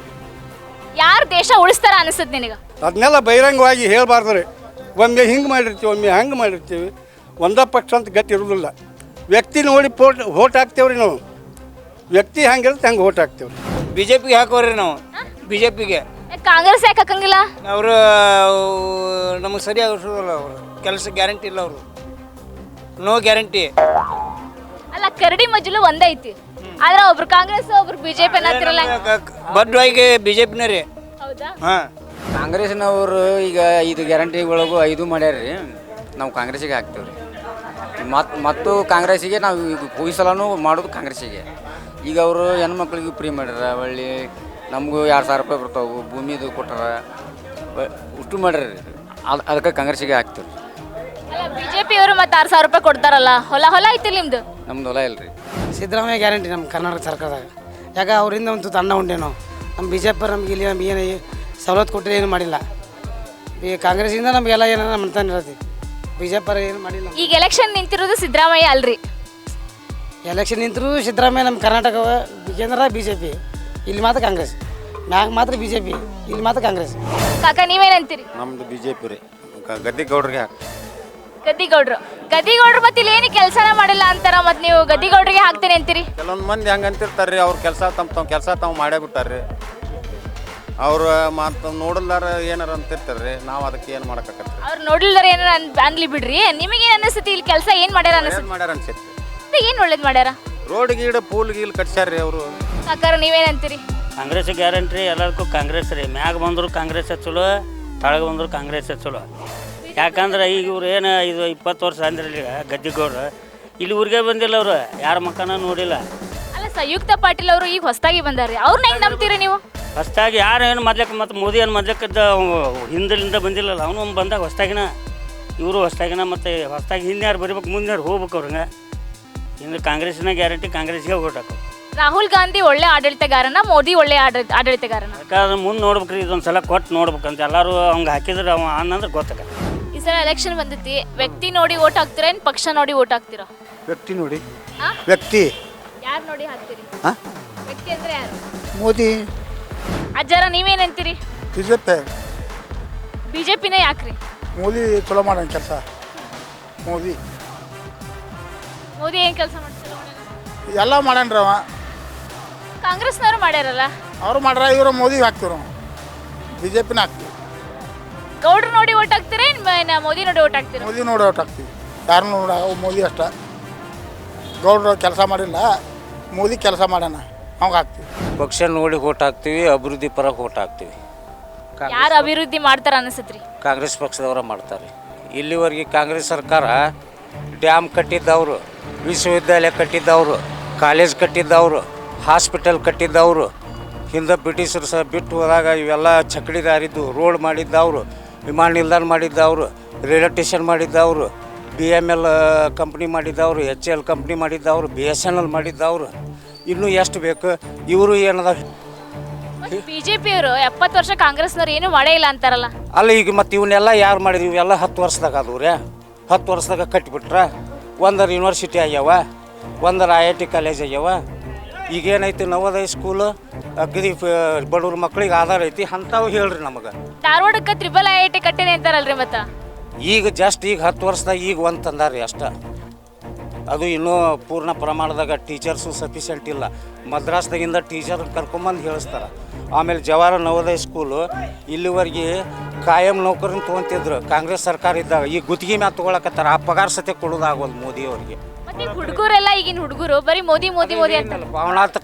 ಯಾರು ದೇಶ ಉಳಿಸ್ತಾರ ಅನಿಸುತ್ತೆ ನಿನಗೆ? ಅದನ್ನೆಲ್ಲ ಬಹಿರಂಗವಾಗಿ ಹೇಳ್ಬಾರ್ದು ರೀ. ಒಮ್ಮೆ ಹಿಂಗೆ ಮಾಡಿರ್ತೀವಿ, ಒಮ್ಮೆ ಹಂಗೆ ಮಾಡಿರ್ತೀವಿ. ಒಂದೇ ಪಕ್ಷ ಅಂತ ಗಟ್ಟಿ ಇರೋದಿಲ್ಲ. ವ್ಯಕ್ತಿ ನೋಡಿ ಓಟ್ ಹಾಕ್ತೇವೆ ರೀ. ನಾವು ವ್ಯಕ್ತಿ ಹಂಗಿರುತ್ತೆ ಹಂಗೆ ಓಟ್ ಹಾಕ್ತೇವೆ ರೀ. ಬಿ ಜೆ ಪಿಗೆ ಹಾಕೋರಿ ನಾವು. ಬಿ ಜೆ ಪಿಗೆ. ಕಾಂಗ್ರೆಸ್ ಯಾಕೆ ಹಾಕಂಗಿಲ್ಲ? ಅವರು ನಮಗೆ ಸರಿಯಾಗಿ ಅವರು ಕೆಲಸ ಗ್ಯಾರಂಟಿ ಇಲ್ಲ. ಅವರು ನೋ ಗ್ಯಾರಂಟಿ. ಅಲ್ಲ, ಕರಡಿ ಮಜಲು ಒಂದೇ ಐತಿ, ಆದ್ರೆ ಒಬ್ರು ಕಾಂಗ್ರೆಸ್ ಒಬ್ರು ಬಿಜೆಪಿ ಅನ್ನತ್ತಿರಲ್ಲ. ಬಡ್ವಾಗಿ ಬಿ ಜೆ ಪಿನ ರೀ. ಹೌದಾ? ಹಾಂ, ಕಾಂಗ್ರೆಸ್ನವರು ಈಗ 5 ಗ್ಯಾರಂಟಿಗಳಿಗೂ 5 ಮಾಡ್ಯಾರ ರೀ. ನಾವು ಕಾಂಗ್ರೆಸ್ಸಿಗೆ ಹಾಕ್ತೇವೆ ರೀ. ಮತ್ತು ಕಾಂಗ್ರೆಸ್ಸಿಗೆ ನಾವು ಈಗ ಈ ಸಲನೂ ಮಾಡೋದು ಕಾಂಗ್ರೆಸ್ಸಿಗೆ. ಈಗ ಅವರು ಹೆಣ್ಮಕ್ಳಿಗೆ ಫ್ರೀ ಮಾಡ್ಯಾರ. ಒಳ್ಳೆ ನಮಗೂ 2,000 ರೂಪಾಯಿ ಬರ್ತಾವೆ. ಭೂಮಿದು ಕೊಟ್ಟಾರ, ಅಷ್ಟು ಮಾಡ್ಯಾರ ರೀ. ಅದಕ್ಕೆ ಕಾಂಗ್ರೆಸ್ಸಿಗೆ ಹಾಕ್ತೀವಿ ರೀ. ಅಲ್ಲ, ಬಿಜೆಪಿ ಅವರು ಮತ್ತೆ 6,000 ರೂಪಾಯಿ ಕೊಡ್ತಾರಲ್ಲ, ಹೊಲ ಐತಿ ನಿಮ್ದು? ನಮ್ದು ಹೊಲ ಇಲ್ಲ ರೀ. ಸಿದ್ದರಾಮಯ್ಯ ಗ್ಯಾರಂಟಿ ನಮ್ಮ ಕರ್ನಾಟಕ ಸರ್ಕಾರದಾಗ. ಯಾಕೆ ಅವರಿಂದ ಒಂದು ಅನ್ನ ಉಂಡೆ ನಾವು. ನಮ್ಮ ಬಿ ಜೆ ಪಿ ನಮ್ಗೆ ಇಲ್ಲಿ ನಮ್ಗೆ ಏನು ಸವಲತ್ತು ಕೊಟ್ಟರೆ ಏನು ಮಾಡಿಲ್ಲ. ಈ ಕಾಂಗ್ರೆಸ್ಸಿಂದ ನಮಗೆಲ್ಲ ಏನಾರ ಮಾಡ್ತಾನೆ ಇರತ್ತಿ. ಬಿ ಜೆ ಪಿ ಏನು ಮಾಡಿಲ್ಲ. ಈಗ ಎಲೆಕ್ಷನ್ ನಿಂತಿರೋದು ಸಿದ್ದರಾಮಯ್ಯ ಅಲ್ರಿ? ಎಲೆಕ್ಷನ್ ನಿಂತರೂ ಸಿದ್ದರಾಮಯ್ಯ ನಮ್ಮ ಕರ್ನಾಟಕ ಕೇಂದ್ರ ಬಿ ಜೆ ಪಿ, ಇಲ್ಲಿ ಮಾತ್ರ ಕಾಂಗ್ರೆಸ್. ಮ್ಯಾಗ ಮಾತ್ರ ಬಿ ಜೆ ಪಿ, ಇಲ್ಲಿ ಮಾತ್ರ ಕಾಂಗ್ರೆಸ್. ಕಾಕ ನೀವೇನಂತೀರಿ? ನಮ್ದು ಬಿ ಜೆ ಪಿ ರೀ. ಗದ್ದಿಗೌಡ್ರಿಗೆ ಗದ್ದಿಗೌಡ್ರು ಮತ್ತೆ ಇಲ್ಲಿ ಏನು ಕೆಲಸನ ಮಾಡಿಲ್ಲ ಅಂತಾರ, ಮತ್ತೆ ನೀವು ಗದ್ದಿಗೌಡ್ರಿಗೆ ಹಾಕ್ತೇನೆ ಅಂತೀರಿ? ಕೆಲವೊಂದು ಮಂದಿ ಹಂಗೆ ಅಂತಿರ್ತಾರೆ ರೀ. ಅವ್ರ ಕೆಲಸ ತಮ್ಮ ಕೆಲಸ ತಾವು ಮಾಡೇ ಬಿಟ್ಟಾರ್ರಿ. ಅವ್ರು ಮತ್ತು ನೋಡಲ್ದಾರ ಏನಾರ ಅಂತಿರ್ತಾರೆ ರೀ. ನಾವು ಅದಕ್ಕೆ ಏನು ಮಾಡೋಕ್ಕಾಗತ್ತೆ? ಅವ್ರು ನೋಡಿಲ್ದಾರ ಏನಾರ ಅನ್ಲಿ ಬಿಡ್ರಿ. ನಿಮಗೇನು ಅನಿಸುತ್ತೆ ಇಲ್ಲಿ ಕೆಲಸ ಏನು ಮಾಡ್ಯಾರ ಅನಿಸುತ್ತೆ? ಮಾಡ್ಯಾರ ಅನ್ಸುತ್ತೆ. ಏನು ಒಳ್ಳೇದು ಮಾಡ್ಯಾರ? ರೋಡ್ ಗೀಡ್ ಪೂಲ್ ಗೀಲ್ ಕಟ್ಸ್ಯಾರ ರೀ ಅವರು. ಕಾಕಾರ ನೀವೇನಂತೀರಿ? ಕಾಂಗ್ರೆಸ್ ಗ್ಯಾರಂಟಿ ಎಲ್ಲದಕ್ಕೂ ಕಾಂಗ್ರೆಸ್ ರೀ. ಮ್ಯಾಗ ಬಂದರು ಕಾಂಗ್ರೆಸ್ ಚಲೋ, ತಳಗ ಬಂದರು ಕಾಂಗ್ರೆಸ್ ಚಲೋ. ಯಾಕಂದ್ರೆ ಈಗ ಇವ್ರು ಏನು 20 ವರ್ಷ ಅಂದ್ರಲ್ಲ, ಈಗ ಗದ್ದಿಗೌಡ್ರು ಇಲ್ಲಿ ಊರಿಗೆ ಬಂದಿಲ್ಲ. ಅವರು ಯಾರ ಮಕ್ಕನ ನೋಡಿಲ್ಲ. ಅಲ್ಲ, ಸಂಯುಕ್ತ ಪಾಟೀಲ್ ಅವರು ಈಗ ಹೊಸದಾಗಿ ಬಂದಾರೆ, ಅವ್ರನ್ನ ಹೆಂಗೆ ನಂಬ್ತೀರಿ ನೀವು? ಹೊಸ್ದಾಗಿ ಯಾರು ಏನು ಮೊದ್ಲಕ್ಕೆ, ಮತ್ತು ಮೋದಿ ಏನು ಮೊದ್ಲಕ್ಕದ ಹಿಂದಲಿಂದ ಬಂದಿಲ್ಲಲ್ಲ, ಅವನು ಬಂದಾಗ ಹೊಸ್ದಾಗಿನ ಇವರು ಹೊಸ್ದಾಗಿನ. ಮತ್ತು ಹೊಸ್ದಾಗಿ ಹಿಂದೆ ಯಾರು ಬರೀಬೇಕು, ಮುಂದೆ ಯಾರು ಹೋಗ್ಬೇಕು ಅವ್ರಂಗೆ. ಇನ್ನು ಕಾಂಗ್ರೆಸ್ಸಿನ ಗ್ಯಾರಂಟಿ ಕಾಂಗ್ರೆಸ್ಗೆ ಓಟ್ ಹಾಕೋ. ರಾಹುಲ್ ಗಾಂಧಿ ಒಳ್ಳೆ ಆಡಳಿತಗಾರನ, ಮೋದಿ ಒಳ್ಳೆ ಆಡಳಿತಗಾರನ? ಯಾಕಂದ್ರೆ ಮುಂದೆ ನೋಡ್ಬೇಕ್ರಿ, ಇದೊಂದು ಸಲ ಕೊಟ್ಟು ನೋಡ್ಬೇಕಂತ ಎಲ್ಲರೂ ಹಂಗೆ ಹಾಕಿದ್ರೆ ಅವ ಅನ್ನಂದ್ರೆ ಗೊತ್ತಾಗತ್ತೆ. ಈ ಸಲ ಎಲೆಕ್ಷನ್ ಬಂದೈತಿ, ವ್ಯಕ್ತಿ ನೋಡಿ ಓಟ್ ಹಾಕ್ತೀರಾ ಏನು ಪಕ್ಷ ನೋಡಿ ಓಟ್ ಹಾಕ್ತೀರಾ? ವ್ಯಕ್ತಿ ನೋಡಿ. ವ್ಯಕ್ತಿ ಯಾರು ನೋಡಿ ಹಾಕ್ತೀರಿ? ವ್ಯಕ್ತಿ ಅಂದ್ರೆ ಯಾರು? ಮೋದಿ. ಅಜ್ಜಾರ ನೀವೇನಂತೀರಿ? ಬಿಜೆಪಿನ ಯಾಕ್ರಿ? ಮೋದಿ ಚಲೋ ಮಾಡೋಣ ಕೆಲಸ. ಮೋದಿ ಏನು ಕೆಲಸ ಮಾಡ್ತಾರೆ? ಎಲ್ಲ ಮಾಡ್ಯಾನ್ರಿ ಅವ. ಕಾಂಗ್ರೆಸ್ನವರು ಮಾಡ್ಯಾರಲ್ಲ, ಅವ್ರು ಮಾಡ್ರ, ಇವರು ಮೋದಿಗೆ ಹಾಕ್ತಿವ್ರು. ಬಿ ಜೆ ಪಿನ ಹಾಕ್ತೀವಿ. ಗೌಡ್ರು ನೋಡಿ ಓಟ್ ಹಾಕ್ತೀರಾ ಏನು ಮೋದಿ ನೋಡಿ ಓಟ್ ಹಾಕ್ತೀರಾ? ಮೋದಿ ನೋಡಿ ಓಟ್ ಹಾಕ್ತೀವಿ. ಯಾರನ್ನೂ ನೋಡ ಮೋದಿ ಅಷ್ಟ. ಗೌಡ್ರು ಕೆಲಸ ಮಾಡಿಲ್ಲ, ಮೋದಿ ಕೆಲಸ ಮಾಡ್ಯಾನ, ಅವಾಗ ಹಾಕ್ತೀವಿ. ಪಕ್ಷ ನೋಡಿ ಓಟ್ ಹಾಕ್ತೀವಿ, ಅಭಿವೃದ್ಧಿ ಪರ ಓಟ್ ಹಾಕ್ತೀವಿ. ಯಾರು ಅಭಿವೃದ್ಧಿ ಮಾಡ್ತಾರ ಅನಿಸುತ್ರಿ? ಕಾಂಗ್ರೆಸ್ ಪಕ್ಷದವರ ಮಾಡ್ತಾರೆ. ಇಲ್ಲಿವರೆಗೆ ಕಾಂಗ್ರೆಸ್ ಸರ್ಕಾರ ಡ್ಯಾಮ್ ಕಟ್ಟಿದ್ದವರು, ವಿಶ್ವವಿದ್ಯಾಲಯ ಕಟ್ಟಿದ್ದವರು, ಕಾಲೇಜ್ ಕಟ್ಟಿದ್ದವರು, ಹಾಸ್ಪಿಟಲ್ ಕಟ್ಟಿದ್ದವರು. ಹಿಂದೆ ಬ್ರಿಟಿಷರು ಸಹ ಬಿಟ್ಟು ಹೋದಾಗ ಇವೆಲ್ಲ ಚಕ್ಕಡಿ ದಾರಿದ್ದು ರೋಡ್ ಮಾಡಿದ್ದವರು, ವಿಮಾನ ನಿಲ್ದಾಣ ಮಾಡಿದ್ದವರು, ರೈಲ್ವೆ ಸ್ಟೇಷನ್ ಮಾಡಿದ್ದವರು, BML ಕಂಪ್ನಿ ಮಾಡಿದ್ದವರು, HL ಕಂಪ್ನಿ ಮಾಡಿದ್ದವರು, BSNL ಮಾಡಿದ್ದವರು. ಇನ್ನೂ ಎಷ್ಟು ಬೇಕು? ಇವರು ಏನದ ಬಿಜೆಪಿಯವರು 70 ವರ್ಷ ಕಾಂಗ್ರೆಸ್ನವ್ರು ಏನು ಮಾಡೇ ಇಲ್ಲ ಅಂತಾರಲ್ಲ. ಅಲ್ಲ ಈಗ ಮತ್ತು ಇವನ್ನೆಲ್ಲ ಯಾರು ಮಾಡಿದ್ವಿ? ಇವೆಲ್ಲ 10 ವರ್ಷದಾಗ ಆದವ್ರೆ. 10 ವರ್ಷದಾಗ ಕಟ್ಟಿಬಿಟ್ರ. ಒಂದರ ಯೂನಿವರ್ಸಿಟಿ ಆಗ್ಯಾವ, ಒಂದರ IIT ಕಾಲೇಜ್ ಆಗ್ಯಾವ. ಈಗೇನೈತಿ ನವೋದಯ ಸ್ಕೂಲು ಅಗದಿ ಬಡವ್ರ ಮಕ್ಳಿಗೆ ಆಧಾರ ಐತಿ. ಅಂಥವು ಹೇಳ್ರಿ ನಮಗೆ. ಧಾರವಾಡಕ್ಕೆ IIIT ಕಟ್ಟೇನೆ ಅಂತಾರಲ್ರಿ ಮತ್ತೆ. ಈಗ ಜಸ್ಟ್ ಈಗ 10 ವರ್ಷದಾಗ ಈಗ ಒಂದು ತಂದಾರಿ ಅಷ್ಟ. ಅದು ಇನ್ನೂ ಪೂರ್ಣ ಪ್ರಮಾಣದಾಗ ಟೀಚರ್ಸು ಸಫಿಷಿಯೆಂಟ್ ಇಲ್ಲ. ಮದ್ರಾಸ್ದಾಗಿಂದ ಟೀಚರ್ ಕರ್ಕೊಂಬಂದು ಹೇಳಿಸ್ತಾರೆ. ಆಮೇಲೆ ಜವಾಹರ ನವೋದಯ ಸ್ಕೂಲು ಇಲ್ಲಿವರೆಗೆ ಕಾಯಂ ನೌಕರನ್ನ ತೊಗೊಂತಿದ್ರು ಕಾಂಗ್ರೆಸ್ ಸರ್ಕಾರ ಇದ್ದಾಗ. ಈಗ ಗುತ್ತಿಗೆ ಮ್ಯಾಗ ತೊಗೊಳಕತ್ತಾರ. ಆ ಪಗಾರ ಸತ್ಯ ಕೊಡೋದಾಗೋದು ಮೋದಿಯವ್ರಿಗೆ. ಮತ್ತೆ ಹುಡುಗರೆಲ್ಲ ಈಗಿನ ಹುಡುಗರು ಬರೀ ಮೋದಿ ಮೋದಿ ಮೋದಿ ಅಂತ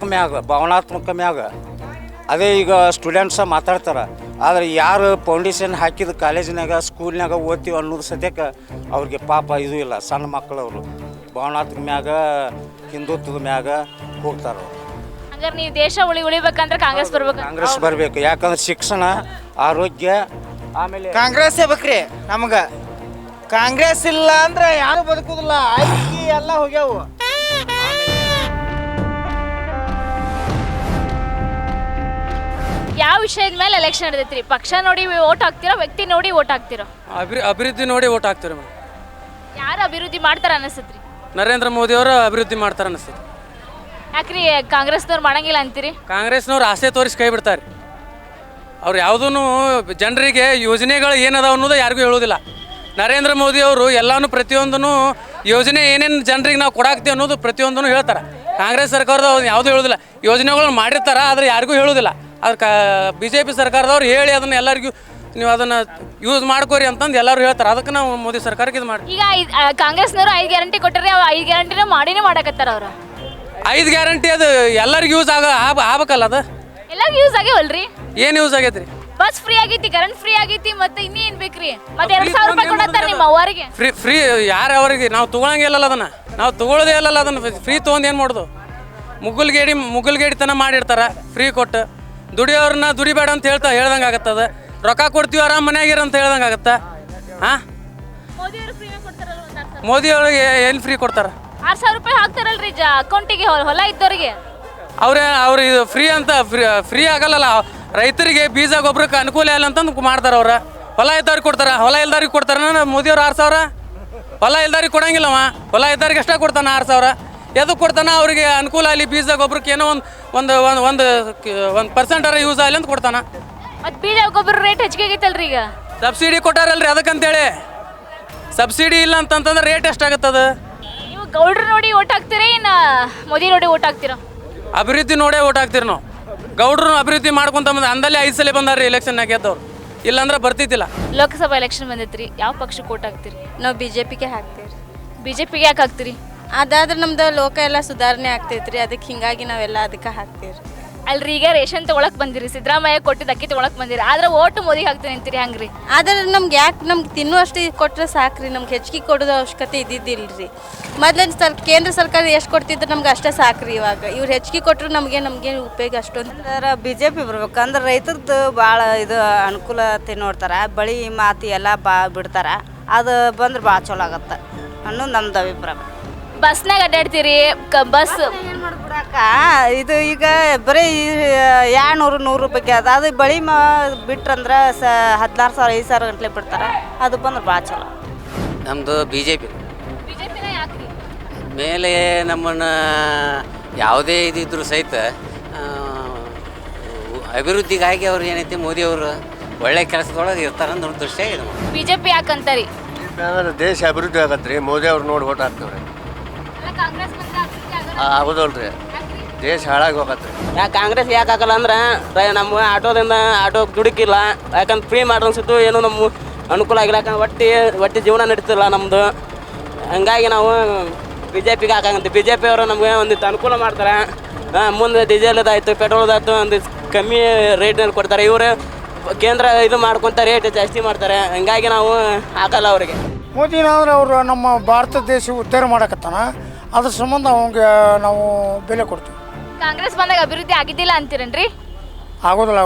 ಭಾವನಾತ್ಮಕ ಮ್ಯಾಗ ಅದೇ ಈಗ ಸ್ಟೂಡೆಂಟ್ಸ ಮಾತಾಡ್ತಾರೆ. ಆದರೆ ಯಾರು ಫೌಂಡೇಶನ್ ಹಾಕಿದ ಕಾಲೇಜಿನಾಗ ಸ್ಕೂಲ್ನಾಗ ಓದ್ತೀವಿ ಅನ್ನೋದು ಸದ್ಯಕ್ಕೆ ಅವ್ರಿಗೆ ಪಾಪ ಇದು ಇಲ್ಲ. ಸಣ್ಣ ಮಕ್ಕಳವರು ಭಾವನಾತ್ಮಕ ಮ್ಯಾಗ ಹಿಂದುತ್ವದ ಮ್ಯಾಗ ಹೋಗ್ತಾರೆ. ಹಂಗಾರೆ ನೀವು ದೇಶ ಉಳಿಬೇಕಂದ್ರೆ ಕಾಂಗ್ರೆಸ್ ಬರ್ಬೇಕು. ಕಾಂಗ್ರೆಸ್ ಬರಬೇಕು. ಯಾಕಂದ್ರೆ ಶಿಕ್ಷಣ, ಆರೋಗ್ಯ, ಆಮೇಲೆ ಕಾಂಗ್ರೆಸ್ ಬೇಕ್ರಿ ನಮ್ಗೆ. ಕಾಂಗ್ರೆಸ್ ಇಲ್ಲ ಅಂದ್ರೆ ಯಾರು ಬದುಕುದಿಲ್ಲ. ಐಕಿ ಎಲ್ಲ ಹೋಗ್ಯಾವು. ಯಾವ ವಿಷಯದ ಮೇಲೆ ಎಲೆಕ್ಷನ್ ನಡೆದೈತ್ರಿ? ಪಕ್ಷ ನೋಡಿ ಓಟ್ ಹಾಕ್ತಿರೋ, ವ್ಯಕ್ತಿ ನೋಡಿ ಓಟ್ ಹಾಕ್ತಿರೋ? ಅಭಿವೃದ್ಧಿ ನೋಡಿ ಓಟ್ ಹಾಕ್ತೀರಿ ಮೇಡಮ್. ಯಾರು ಅಭಿವೃದ್ಧಿ ಮಾಡ್ತಾರ ಅನಿಸ್ತೈತ್ರಿ? ನರೇಂದ್ರ ಮೋದಿ ಅವರು ಅಭಿವೃದ್ಧಿ ಮಾಡ್ತಾರೆ ಅನಿಸ್ತೈತಿ. ಯಾಕ್ರಿ ಕಾಂಗ್ರೆಸ್ನವ್ರು ಮಾಡಂಗಿಲ್ಲ ಅಂತೀರಿ? ಕಾಂಗ್ರೆಸ್ನವ್ರು ಆಸೆ ತೋರಿಸಿ ಕೈ ಬಿಡ್ತಾರೆ. ಅವ್ರು ಯಾವುದೂ ಜನರಿಗೆ ಯೋಜನೆಗಳು ಏನದಾವ ಅನ್ನೋದು ಯಾರಿಗೂ ಹೇಳೋದಿಲ್ಲ. ನರೇಂದ್ರ ಮೋದಿ ಅವರು ಎಲ್ಲನೂ ಪ್ರತಿಯೊಂದೂ ಯೋಜನೆ ಏನೇನು ಜನರಿಗೆ ನಾವು ಕೊಡಾಕ್ತೀವಿ ಅನ್ನೋದು ಪ್ರತಿಯೊಂದೂ ಹೇಳ್ತಾರೆ. ಕಾಂಗ್ರೆಸ್ ಸರ್ಕಾರದವ್ರು ಯಾವುದೂ ಹೇಳೋದಿಲ್ಲ. ಯೋಜನೆಗಳನ್ನ ಮಾಡಿರ್ತಾರೆ, ಆದರೆ ಯಾರಿಗೂ ಹೇಳೋದಿಲ್ಲ. ಅದಕ್ಕೆ BJP ಸರ್ಕಾರದವ್ರು ಹೇಳಿ ಅದನ್ನು ಎಲ್ಲರಿಗೂ ನೀವು ಅದನ್ನು ಯೂಸ್ ಮಾಡ್ಕೋರಿ ಅಂತಂದು ಎಲ್ಲರೂ ಹೇಳ್ತಾರೆ. ಅದಕ್ಕೆ ನಾವು ಮೋದಿ ಸರ್ಕಾರಕ್ಕೆ ಇದು ಮಾಡಿ. ಈಗ ಕಾಂಗ್ರೆಸ್ನವರು 5 ಗ್ಯಾರಂಟಿ ಕೊಟ್ಟರೆ, 5 ಗ್ಯಾರಂಟಿನ ಮಾಡಿನೇ ಮಾಡಕತ್ತಾರ ಅವ್ರು. 5 ಗ್ಯಾರಂಟಿ ಅದು ಎಲ್ಲರಿಗೂ ಯೂಸ್ ಆಗ್ಬೇಕಲ್ಲ. ಅದು ಎಲ್ಲರಿಗೂ ಯೂಸ್ ಆಗ್ಯಾವಲ್ರಿ? ಏನು ಯೂಸ್ ಆಗೈತ್ರಿ? ಬಸ್ ಫ್ರೀ ಆಗೈತಿ, ಕರೆಂಟ್ ಫ್ರೀ ಆಗೈತಿ, ಮತ್ತೆ ಇನ್ನೇನು ಬೇಕ್ರಿ? ಮತ್ತೆ 2000 ರೂಪಾಯಿ ಕೊಡತ್ತಾರ ನಿಮ್ಮ ಅವ್ವರಿಗೆ. ಫ್ರೀ ಯಾರು ಅವ್ರಿಗೆ ನಾವು ತೊಗೊಳಂಗಿಲ್ಲಲ್ಲ. ಅದನ್ನು ನಾವು ತೊಗೊಳ್ಳೋದೇ ಇಲ್ಲಲ್ಲ. ಅದನ್ನು ಫ್ರೀ ತೊಗೊಂಡು ಏನು ಮಾಡೋದು? ಮುಗುಲ್ಗೇಡಿತನ ಮಾಡಿರ್ತಾರೆ ಫ್ರೀ ಕೊಟ್ಟು. ದುಡಿಯೋರನ್ನ ದುಡಿಬೇಡ ಅಂತ ಹೇಳ್ದಂಗೆ ಆಗತ್ತದ. ರೊಕ್ಕ ಕೊಡ್ತೀವಿ ಆರಾಮ್ ಮನ್ಯಾಗಿರ ಅಂತ ಹೇಳ್ದಂಗೆ ಆಗತ್ತ. ಹಾಂ, ಮೋದಿ ಅವ್ರಿಗೆ ಏನು ಫ್ರೀ ಕೊಡ್ತಾರೆ? 6000 ರೂಪಾಯಿ ಹಾಕ್ತಾರಲ್ರಿ ಅಕೌಂಟಿಗೆ, ಹೊಲ ಇದ್ದವ್ರಿಗೆ. ಅವ್ರು ಇದು ಫ್ರೀ ಅಂತ ಫ್ರೀ ಆಗಲ್ಲ. ರೈತರಿಗೆ ಬೀಜ ಗೊಬ್ಬರಕ್ಕೆ ಅನುಕೂಲ ಇಲ್ಲ ಅಂತಂದು ಮಾಡ್ತಾರೆ. ಅವ್ರು ಹೊಲ ಇದ್ದವ್ರಿಗೆ ಕೊಡ್ತಾರೆ. ಹೊಲ ಇಲ್ದವ್ರಿಗೆ ಕೊಡ್ತಾರೆ ಮೋದಿಯವ್ರು 6000. ಹೊಲ ಇಲ್ದವ್ರಿಗೆ ಕೊಡಂಗಿಲ್ಲವ. ಹೊಲ ಇದ್ದವ್ರಿಗೆ ಅಷ್ಟೇ ಕೊಡ್ತಾನೆ 6000. ಎದಕ್ಕೆ ಕೊಡ್ತಾನೆ? ಅವ್ರಿಗೆ ಅನುಕೂಲ ಆಗಲಿ, ಬೀಜ ಗೊಬ್ಬರಕ್ಕೆ ಏನೋ ಒಂದು 1% ಯೂಸ್ ಆಗಲಿ ಅಂತ ಕೊಡ್ತಾನೆ. ಮತ್ತೆ ಬೀಜ ಗೊಬ್ಬರ ರೇಟ್ ಹೆಚ್ಚಿಗೆ ಆಗೈತಲ್ರಿ ಈಗ. ಸಬ್ಸಿಡಿ ಕೊಟ್ಟಾರಲ್ರಿ ಅದಕ್ಕಂತೇಳಿ. ಸಬ್ಸಿಡಿ ಇಲ್ಲ ಅಂತಂತಂದ್ರೆ ರೇಟ್ ಎಷ್ಟಾಗುತ್ತದ? ನೀವು ಗೌಡ್ರು ನೋಡಿ ಓಟ್ ಹಾಕ್ತೀರಾ, ಇನ್ನು ಮೋದಿ ನೋಡಿ ಓಟ್ ಹಾಕ್ತೀರಾ? ಅಭಿವೃದ್ಧಿ ನೋಡೇ ಓಟ್ ಹಾಕ್ತೀರಿ ನಾವು. ಗೌಡ್ರು ಅಭಿವೃದ್ಧಿ ಮಾಡ್ಕೊಂತ ಬಂದ ಅಂದಲ್ಲೇ 5 ಸಲ ಬಂದಾರ್ರಿ ಎಲೆಕ್ಷನ್ ಗೆದ್ದವ್ರು. ಇಲ್ಲಾಂದ್ರೆ ಬರ್ತಿದ್ದಿಲ್ಲ. ಲೋಕಸಭಾ ಎಲೆಕ್ಷನ್ ಬಂದೈತ್ರಿ, ಯಾವ ಪಕ್ಷಕ್ಕೆ ಓಟ್ ಹಾಕ್ತೀರಿ? ನಾವು BJPಗೆ ಹಾಕ್ತೀವಿ. BJPಗೆ ಯಾಕೆ ಹಾಕ್ತೀರಿ? ಅದಾದ್ರೆ ನಮ್ದು ಲೋಕ ಎಲ್ಲ ಸುಧಾರಣೆ ಆಗ್ತೈತ್ರಿ. ಅದಕ್ಕೆ ಹಿಂಗಾಗಿ ನಾವೆಲ್ಲ ಅದಕ್ಕೆ ಹಾಕ್ತೀವಿ. ಅಲ್ರಿ, ಈಗ ರೇಷನ್ ತೊಗೊಳಕ್ ಬಂದಿರಿ, ಸಿದ್ದರಾಮಯ್ಯ ಕೊಟ್ಟಿದ್ದು ಅಕ್ಕಿ ತೊಗೊಳಕ್ ಬಂದಿರಿ, ಆದ್ರೆ ಓಟು ಮೋದಿಗೆ ಹಾಕ್ತೀನಿ ಅಂತೀರಿ, ಹಂಗ್ರಿ? ಆದ್ರೆ ನಮ್ಗೆ ಯಾಕೆ ನಮ್ಗೆ ತಿನ್ನುವಷ್ಟು ಕೊಟ್ಟರೆ ಸಾಕ್ರಿ. ನಮ್ಗೆ ಹೆಚ್ಚಿಗೆ ಕೊಡೋದು ಅವಶ್ಯಕತೆ ಇದ್ದಿದ್ದಿಲ್ರಿ. ಮೊದ್ಲಿನ ಕೇಂದ್ರ ಸರ್ಕಾರ ಎಷ್ಟು ಕೊಡ್ತಿದ್ರು ನಮ್ಗೆ ಅಷ್ಟೇ ಸಾಕ್ರಿ. ಇವ್ರು ಹೆಚ್ಚಿಗೆ ಕೊಟ್ಟರು ನಮಗೇನು ಉಪಯೋಗ ಅಷ್ಟೊಂದು. BJP ಬರ್ಬೇಕು ಅಂದ್ರೆ ರೈತರದ್ದು ಭಾಳ ಇದು ಅನುಕೂಲತೆ ನೋಡ್ತಾರೆ. ಬಳಿ ಮಾತಿ ಎಲ್ಲ ಬಿಡ್ತಾರೆ. ಅದು ಬಂದ್ರೆ ಭಾಳ ಚಲೋ ಆಗತ್ತೆ ಅನ್ನೋದು ನಮ್ದು ಅಭಿಪ್ರಾಯ. ಬಸ್ನಾಗ ಅಡ್ಡಾಡ್ತೀರಿ, ಬಸ್ ಇದು ಈಗ ಬರೀ 200-100 ರೂಪಾಯಿಗೆ ಅದು ಬಳಿ ಬಿಟ್ರಂದ್ರೆ 16,000 5,000 ಗಂಟ್ಲೆ ಬಿಡ್ತಾರೆ. ಅದು ಬಂದ್ರೆ ಭಾಳ ಚಲೋ. ನಮ್ಮದು BJP ಮೇಲೆ ನಮ್ಮನ್ನು ಯಾವುದೇ ಇದಿದ್ರು ಸಹಿತ ಅಭಿವೃದ್ಧಿಗಾಗಿ ಅವ್ರು ಏನೈತಿ ಮೋದಿಯವರು ಒಳ್ಳೆ ಕೆಲಸದೊಳಗೆ ಇರ್ತಾರೆ ಅನ್ನೋ ದೃಷ್ಟಿ ಇದೆ. BJP ಯಾಕಂತಾರಿ? ದೇಶ ಅಭಿವೃದ್ಧಿ ಆಗತ್ತೆ ರೀ. ಮೋದಿ ಅವ್ರು ನೋಡಿ ಓಟ್ ಹಾಕ್ತವ್ರಿ. ಆಗೋದಲ್ರಿ, ದೇಶ ಹಾಳಾಗಿ ಹೋಗತ್ತೆ. ಕಾಂಗ್ರೆಸ್ ಯಾಕೆ ಆಗಲ್ಲ ಅಂದ್ರೆ ನಮ್ಮ ಆಟೋ ದುಡುಕಿಲ್ಲ. ಯಾಕಂದ್ರೆ ಫ್ರೀ ಮಾಡೋನ್ಸಿತ್ತು ಏನೋ ನಮ್ಮ ಅನುಕೂಲ ಆಗಿಲ್ಲ. ಯಾಕಂದ್ರೆ ಒಟ್ಟಿ ಜೀವನ ನಡೀತಿಲ್ಲ ನಮ್ಮದು. ಹಂಗಾಗಿ ನಾವು BJPಗೆ ಹಾಕಂತ. BJP ಅವರು ನಮಗೆ ಒಂದಿತ್ತು ಅನುಕೂಲ ಮಾಡ್ತಾರೆ. ಮುಂದೆ ಡೀಸೆಲ್ದಾಯ್ತು, ಪೆಟ್ರೋಲ್ದಾಯ್ತು ಒಂದು ಕಮ್ಮಿ ರೇಟ್ನಲ್ಲಿ ಕೊಡ್ತಾರೆ. ಇವರು ಕೇಂದ್ರ ಇದು ಮಾಡ್ಕೊತ ರೇಟ್ ಜಾಸ್ತಿ ಮಾಡ್ತಾರೆ. ಹಂಗಾಗಿ ನಾವು ಹಾಕಲ್ಲ ಅವರಿಗೆ. ಮೋದಿನಾದ್ರೆ ಅವರು ನಮ್ಮ ಭಾರತ ದೇಶ ಉದ್ಧಾರ ಮಾಡಕತ್ತಾನ. ಅದ್ರ ಸಂಬಂಧ ಅವಂಗೆ ನಾವು ಬೆಲೆ ಕೊಡ್ತೀವಿ. ಕಾಂಗ್ರೆಸ್ ಬಂದಾಗ ಅಭಿವೃದ್ಧಿ ಆಗಿದ್ದಿಲ್ಲ ಅಂತೀರೇನ್ರಿ? ಆಗೋದಿಲ್ಲ.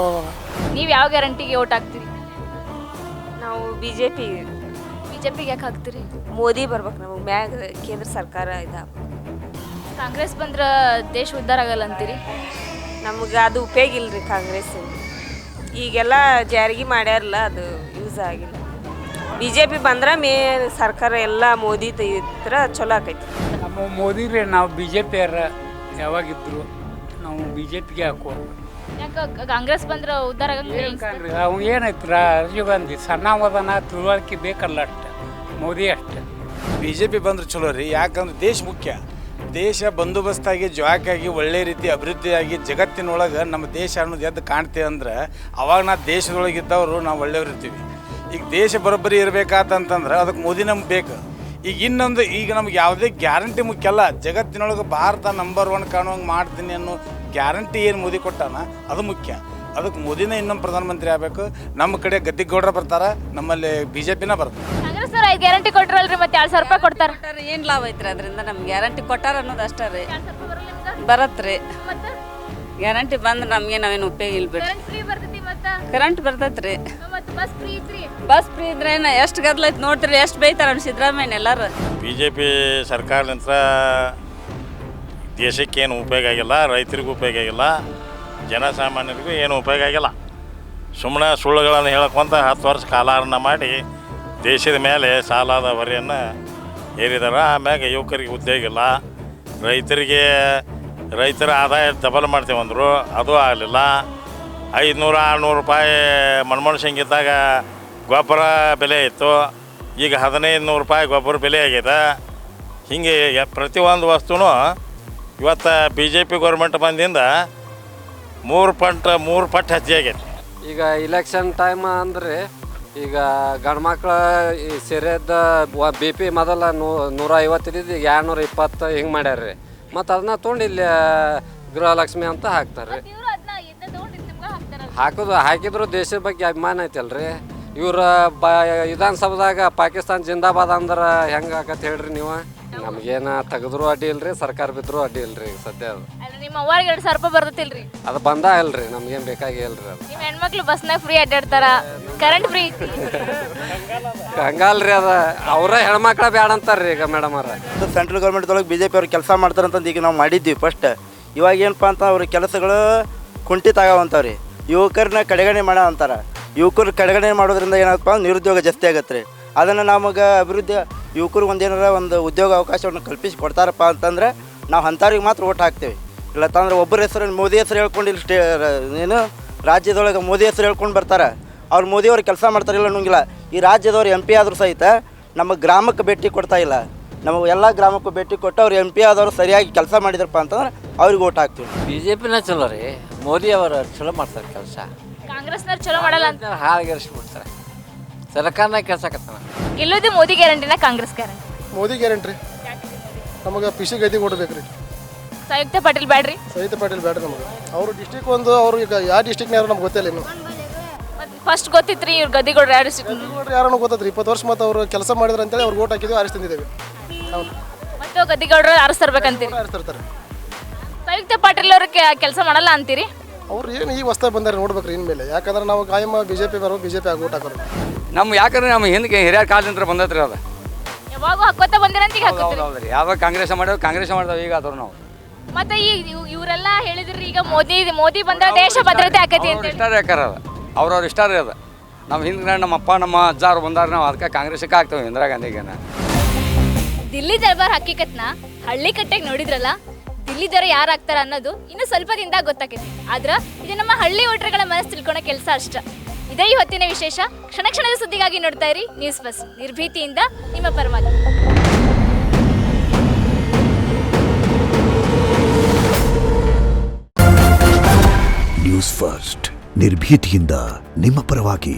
ನೀವು ಯಾವ ಗ್ಯಾರಂಟಿಗೆ ಓಟ್ ಹಾಕ್ತೀರಿ? ನಾವು BJP. BJPಗೆ ಯಾಕೆ ಹಾಕ್ತೀರಿ? ಮೋದಿ ಬರ್ಬೇಕು ನಮಗೆ ಮ್ಯಾಗ ಕೇಂದ್ರ ಸರ್ಕಾರ. ಕಾಂಗ್ರೆಸ್ ಬಂದ್ರೆ ದೇಶ ಉದ್ಧಾರ ಆಗಲ್ಲ ಅಂತೀರಿ? ನಮ್ಗೆ ಅದು ಉಪಯೋಗ ಇಲ್ರಿ ಕಾಂಗ್ರೆಸ್. ಈಗೆಲ್ಲ ಜಾರಿಗೆ ಮಾಡ್ಯಾರಲ್ಲ ಅದು ಯೂಸ್ ಆಗಿಲ್ಲ. BJP ಬಂದ್ರೆ ಸರ್ಕಾರ ಎಲ್ಲ ಮೋದಿ ಇದ್ರೆ ಚಲೋ ಆಕೈತಿ. ನಮ್ಮ ಮೋದಿ ರೀ, ನಾವು BJP ಯಾವಾಗಿದ್ರು ನಾವು BJPಗೆ ಹಾಕೋ. ಯಾಕೆ ಕಾಂಗ್ರೆಸ್ ಬಂದ್ರೆ ಉದ್ಧಾರ ಆಗಂಗಿಲ್ಲ? ಅವು ಏನೈತಿ ರಾಜೀವ್ ಗಾಂಧಿ ಸಣ್ಣವದನ ತಿಳುವಳಿಕೆ ಬೇಕಲ್ಲ ಅಷ್ಟೆ, ಮೋದಿ ಅಷ್ಟೆ. BJP ಬಂದ್ರೆ ಚಲೋ ರೀ, ಯಾಕಂದ್ರೆ ದೇಶ ಮುಖ್ಯ. ದೇಶ ಬಂದೋಬಸ್ತಾಗಿ ಜವಾಕಾಗಿ ಒಳ್ಳೆ ರೀತಿ ಅಭಿವೃದ್ಧಿಯಾಗಿ ಜಗತ್ತಿನೊಳಗೆ ನಮ್ಮ ದೇಶ ಅನ್ನೋದು ಎದ್ದು ಕಾಣ್ತೇವೆ ಅಂದ್ರೆ ಅವಾಗ ನಾವು ದೇಶದೊಳಗಿದ್ದವರು ನಾವು ಒಳ್ಳೆಯವ್ರು ಇರ್ತೀವಿ. ಈಗ ದೇಶ ಬರೋಬ್ಬರಿ ಇರಬೇಕಾತಂತಂದ್ರೆ ಅದಕ್ಕೆ ಮೋದಿ ನಮ್ಗೆ ಬೇಕು. ಈಗ ಇನ್ನೊಂದು, ಈಗ ನಮ್ಗೆ ಯಾವುದೇ ಗ್ಯಾರಂಟಿ ಮುಖ್ಯ ಅಲ್ಲ. ಜಗತ್ತಿನೊಳಗೆ ಭಾರತ ನಂಬರ್ 1 ಕಾಣುವಂಗೆ ಮಾಡ್ತೀನಿ ಅನ್ನೋ ಗ್ಯಾರಂಟಿ ಏನು ಮೋದಿ ಕೊಟ್ಟಾನ ಅದು ಮುಖ್ಯ. ಅದಕ್ಕೆ ಮೋದಿನೇ ಇನ್ನೊಂದು ಪ್ರಧಾನಮಂತ್ರಿ ಆಗಬೇಕು. ನಮ್ಮ ಕಡೆ ಗದ್ದಿಗೌಡರ ಬರ್ತಾರೆ, ನಮ್ಮಲ್ಲಿ BJPನ ಬರ್ತಾರೆ. ಕಾಂಗ್ರೆಸ್ ಅವ್ರು 5 ಗ್ಯಾರಂಟಿ ಕೊಟ್ಟರಲ್ರಿ, ಮತ್ತೆ 2,000 ರೂಪಾಯಿ ಕೊಡ್ತಾರೆ. ಏನು ಲಾಭ ಐತ್ರಿ ಅದರಿಂದ? ನಮ್ಗೆ ಗ್ಯಾರಂಟಿ ಕೊಟ್ಟಾರ ಅನ್ನೋದು ಅಷ್ಟೇ ರೀ. ಬರತ್ರಿ ಗ್ಯಾರಂಟಿ ಬಂದ್ರೆ ನಮಗೆ ನಾವೇನು ಉಪಯೋಗ ಇಲ್ಲ ಬಿಡ್ರಿ. ಕರೆಂಟ್ ಬರ್ತೈತ್ರಿ, ಬಸ್ ಫ್ರೀ ಇದ್ರೆ ಎಷ್ಟು ಗದ್ಲೈತಿ ನೋಡ್ತೀರಿ, ಎಷ್ಟು ಬೈತಾರ ಸಿದ್ದರಾಮಯ್ಯ ಎಲ್ಲರೂ. BJP ಸರ್ಕಾರದಿಂದ ದೇಶಕ್ಕೇನು ಉಪಯೋಗ ಆಗಿಲ್ಲ, ರೈತರಿಗೂ ಉಪಯೋಗ ಆಗಿಲ್ಲ, ಜನಸಾಮಾನ್ಯರಿಗೂ ಏನು ಉಪಯೋಗ ಆಗಿಲ್ಲ. ಸುಮ್ಮನೆ ಸುಳ್ಳುಗಳನ್ನು ಹೇಳ್ಕೊಂತ 10 ವರ್ಷ ಕಾಲಹರಣ ಮಾಡಿ ದೇಶದ ಮೇಲೆ ಸಾಲದ ಹೊರೆಯನ್ನು ಏರಿದಾರ. ಆಮ್ಯಾಗ ಯುವಕರಿಗೆ ಉದ್ಯೋಗ ಇಲ್ಲ, ರೈತರ ಆದಾಯ ಡಬಲ್ ಮಾಡ್ತೇವಂದರು, ಅದು ಆಗಲಿಲ್ಲ. 500-600 ರೂಪಾಯಿ ಮನಮೋಹನ್ ಸಿಂಗ್ ಇದ್ದಾಗ ಗೊಬ್ಬರ ಬೆಲೆ ಇತ್ತು, ಈಗ 1,500 ರೂಪಾಯಿ ಗೊಬ್ಬರ ಬೆಲೆ ಆಗಿದೆ. ಹೀಗೆ ಪ್ರತಿಯೊಂದು ವಸ್ತುನೂ ಇವತ್ತು BJP ಗೌರ್ಮೆಂಟ್ ಬಂದಿಂದ 3 ಪಟ್ಟು ಹೆಚ್ಚಿಗೆ ಆಗೈತಿ. ಈಗ ಇಲೆಕ್ಷನ್ ಟೈಮ್ ಅಂದರೆ ಈಗ ಗಂಡ್ಮಕ್ಳು ಸೆರೆದ BP ಮೊದಲ 150 ಇದ್ದಿದ್ದು 220 ಹಿಂಗೆ ಮಾಡ್ಯಾರ್ರಿ. ಮತ್ತು ಅದನ್ನ ತೊಗೊಂಡು ಇಲ್ಲಿ ಗೃಹಲಕ್ಷ್ಮಿ ಅಂತ ಹಾಕ್ತಾರೆ. ಹಾಕಿದ್ರು ದೇಶದ ಬಗ್ಗೆ ಅಭಿಮಾನ ಐತಲ್ರಿ. ಇವ್ರ ವಿಧಾನಸಭಾದಾಗ ಪಾಕಿಸ್ತಾನ ಜಿಂದಾಬಾದ್ ಅಂದ್ರೆ ಹೆಂಗೆ ಆಗತ್ತೆ ಹೇಳ್ರಿ ನೀವು? ನಮಗೇನು ತೆಗೆದ್ರು ಅಡ್ಡಿ ಇಲ್ರಿ, ಸರ್ಕಾರ ಬಿದ್ರು ಅಡ್ಡಿ ಇಲ್ರಿ. ಸದ್ಯ ಅದು ನಿಮ್ಮ ಅವ್ರಿಗೆ 2,000 ರೂಪಾಯಿ ಬರ್ತೈತಿಲ್ರಿ? ಅದು ಬಂದ ಇಲ್ರಿ, ನಮ್ಗೇನು ಬೇಕಾಗಿಲ್ರಿ. ಅದು ನಿಮ್ಮ ಹೆಣ್ಮಕ್ಳು ಬಸ್ನಾಗ ಫ್ರೀ ಅಡ್ಡಾಡ್ತಾರ, ಕರೆಂಟ್ ಫ್ರೀ ಹಂಗಲ್ರಿ. ಅದು ಅವರ ಹೆಣ್ಮಕ್ಳ ಬ್ಯಾಡ ಅಂತಾರ್ರಿ ಈಗ ಮೇಡಮ್ ಅವ್ರ. ಸೆಂಟ್ರಲ್ ಗೌರ್ಮೆಂಟ್ದೊಳಗೆ BJP ಅವ್ರು ಕೆಲಸ ಮಾಡ್ತಾರಂತಂದು ಈಗ ನಾವು ಮಾಡಿದ್ವಿ ಫಸ್ಟ್. ಇವಾಗ ಏನಪ್ಪ ಅಂತ ಅವ್ರ ಕೆಲಸಗಳು ಕುಂಠಿತ ಆಗವಂತಾವ್ರಿ. ಯುವಕರನ್ನ ಕಡೆಗಣೆ ಮಾಡೋ ಅಂತಾರೆ. ಯುವಕರು ಕಡೆಗಣೆ ಮಾಡೋದ್ರಿಂದ ಏನಪ್ಪ ನಿರುದ್ಯೋಗ ಜಾಸ್ತಿ ಆಗತ್ತೆ ರೀ. ಅದನ್ನು ನಮಗೆ ಅಭಿವೃದ್ಧಿ ಯುವಕರಿಗೆ ಒಂದು ಉದ್ಯೋಗ ಅವಕಾಶವನ್ನು ಕಲ್ಪಿಸಿ ಕೊಡ್ತಾರಪ್ಪ ಅಂತಂದ್ರೆ ನಾವು ಅಂಥವ್ರಿಗೆ ಮಾತ್ರ ಓಟ್ ಹಾಕ್ತೇವೆ. ಇಲ್ಲ ತಂದ್ರೆ ಒಬ್ಬರ ಹೆಸರು ಮೋದಿ ಹೆಸರು ಹೇಳ್ಕೊಂಡು ಇಲ್ಲಿ ಏನು ರಾಜ್ಯದೊಳಗೆ ಮೋದಿ ಹೆಸರು ಹೇಳ್ಕೊಂಡು ಬರ್ತಾರೆ. ಅವ್ರು ಮೋದಿಯವ್ರು ಕೆಲಸ ಮಾಡ್ತಾರಿಲ್ಲ ಅನ್ನೋಂಗಿಲ್ಲ. ಈ ರಾಜ್ಯದವ್ರು MP ಆದರೂ ಸಹಿತ ನಮ್ಮ ಗ್ರಾಮಕ್ಕೆ ಭೇಟಿ ಕೊಡ್ತಾ ಇಲ್ಲ. ನಮಗೆ ಎಲ್ಲ ಗ್ರಾಮಕ್ಕೂ ಭೇಟಿ ಕೊಟ್ಟು ಅವ್ರು MP ಆದವರು ಸರಿಯಾಗಿ ಕೆಲಸ ಮಾಡಿದ್ರಪ್ಪ ಅಂತಂದ್ರೆ ಅವ್ರಿಗೆ ಓಟ್ ಹಾಕ್ತೀವಿ. BJPನ ಚಲೋ ರೀ, ಮೋದಿ ಅವರು ಚಲೋ ಮಾಡ್ತಾರೆ ಕೆಲಸ. ಕಾಂಗ್ರೆಸ್ನವ್ರು ಚಲೋ ಮಾಡಲ್ಲ ಅಂತ ಹಾಳ್ಗೆರಿಸ್ಬಿಡ್ತಾರೆ. ಸರ್ಕಾರನ ಕೆಲಸಕತ್ತಾನ. ಗೆಲ್ಲೋದು ಮೋದಿ ಗ್ಯಾರಂಟಿನ ಕಾಂಗ್ರೆಸ್ ಗ್ಯಾರಂಟಿ? ಮೋದಿ ಗ್ಯಾರಂಟಿ. ನಮಗೆ PC ಗದ್ದಿ ಕೊಡ್ಬೇಕು ರೀ. ಸಂಯುಕ್ತ ಪಾಟೀಲ್ ಬ್ಯಾಡ್ರಿ? ಸಂಯುಕ್ತ ಪಾಟೀಲ್ ಬ್ಯಾಡ್ರಿ ನಮಗೆ. ಅವರು ಡಿಸ್ಟಿಕ್ ಒಂದು, ಅವರು ಈಗ ಯಾವ ಡಿಸ್ಟಿಕ್ನಾರು ನಮ್ಗೆ ಗೊತ್ತಿಲ್ಲ ಇನ್ನು. ಫಸ್ಟ್ ಗೊತ್ತಿತ್ರಿ ಇವ್ರು ಗದ್ದಿಗೌಡ್ರು ಯಾರು ಡಿಸ್ಟಿಕ್ ಯಾರನ್ನು ಗೊತ್ತೈತ್ರಿ. 20 ವರ್ಷ ಮತ್ತು ಅವರು ಕೆಲಸ ಮಾಡಿದ್ರು ಅಂತೇಳಿ ಅವ್ರು ಓಟ್ ಹಾಕಿದ್ವಿ, ಆರಿಸಿ ತಂದಿದ್ದೇವೆ. ಮತ್ತು ಗದ್ದಿಗೌಡರು ಆರಿಸ್ತಿರ್ಬೇಕಂತೀರಿ? ಆರಿಸ್ತಿರ್ತಾರೆ. ಸಂಯುಕ್ತ ಪಾಟೀಲ್ ಅವ್ರು ಕೆಲಸ ಮಾಡಲ್ಲ ಅಂತೀರಿ? ಅವ್ರು ಏನು ಈಗ ಹೊಸ್ತಾಗಿ ಬಂದಾರೆ ನೋಡ್ಬೇಕ್ರಿ ಇನ್ಮೇಲೆ. ಯಾಕಂದ್ರೆ ನಾವು ಕಾಯಂ BJP ಬರೋ BJP ಆಗಿ ಓಟ್ ಹಾಕೋರು. ಯಾಕಂದ್ರೆ ನಮ್ಮ ಹಿಂದೆ ಹಿರಿಯರ ಕಾಲದಿಂದ ಬಂದತ್ರಿ ಅದು. ಯಾವಾಗೂ ಹಾಕೋತ ಬಂದಿರಂತ ಈಗ ಹಾಕೋತೀರಿ? ಹೌದ್ರಿ, ಯಾವಾಗ ಕಾಂಗ್ರೆಸ್ ಮಾಡ್ತಾವೆ ಈಗ ಆದವ್ರು ನಾವು. ಮತ್ತೆ ಈಗ ಇವರೆಲ್ಲ ಹೇಳಿದ್ರಿ ಈಗ ಮೋದಿ ಬಂದ್ರೆ ದೇಶ ಭದ್ರತೆ ಆಕೈತಿ ಅಂತ ಇಷ್ಟಾರ ಯಾಕಾರ ಅವ್ರವ್ರ ಇಷ್ಟಾರ ಅದ. ನಮ್ಮ ಹಿಂದೆ ನಮ್ಮ ಅಪ್ಪ ನಮ್ಮ ಅಜ್ಜಾರು ಬಂದಾರ, ನಾವು ಅದಕ್ಕೆ ಕಾಂಗ್ರೆಸ್ಗೆ ಹಾಕ್ತೇವೆ ಇಂದಿರಾ ಗಾಂಧಿಗೆನ. ದಿಲ್ಲಿ ದರ್ಬಾರ್ ಹಕ್ಕಿಕತ್ನ ಹಳ್ಳಿ ಕಟ್ಟೆಗೆ ನೋಡಿದ್ರಲ್ಲ, ದಿಲ್ಲಿ ದರ ಯಾರು ಆಗ್ತಾರ ಅನ್ನೋದು ಇನ್ನು ಸ್ವಲ್ಪ ದಿನದಾಗ ಗೊತ್ತಾಕೈತಿ. ಆದ್ರೆ ಇದು ನಮ್ಮ ಹಳ್ಳಿ ಓಟ್ರಗಳ ಮನಸ್ಸು ತಿಳ್ಕೊಳೋ ಕೆಲಸ ಅಷ್ಟ. ಇದೇ ಈ ಹೊತ್ತಿನ ವಿಶೇಷ. ಕ್ಷಣ ಕ್ಷಣದ ಸುದ್ದಿಗಾಗಿ ನೋಡ್ತಾ ಇರಿ ನ್ಯೂಸ್ ಫಸ್ಟ್, ನಿರ್ಭೀತಿಯಿಂದ ನಿಮ್ಮ ಪರವಾದ. ನ್ಯೂಸ್ ಫಸ್ಟ್, ನಿರ್ಭೀತಿಯಿಂದ ನಿಮ್ಮ ಪರವಾಗಿ.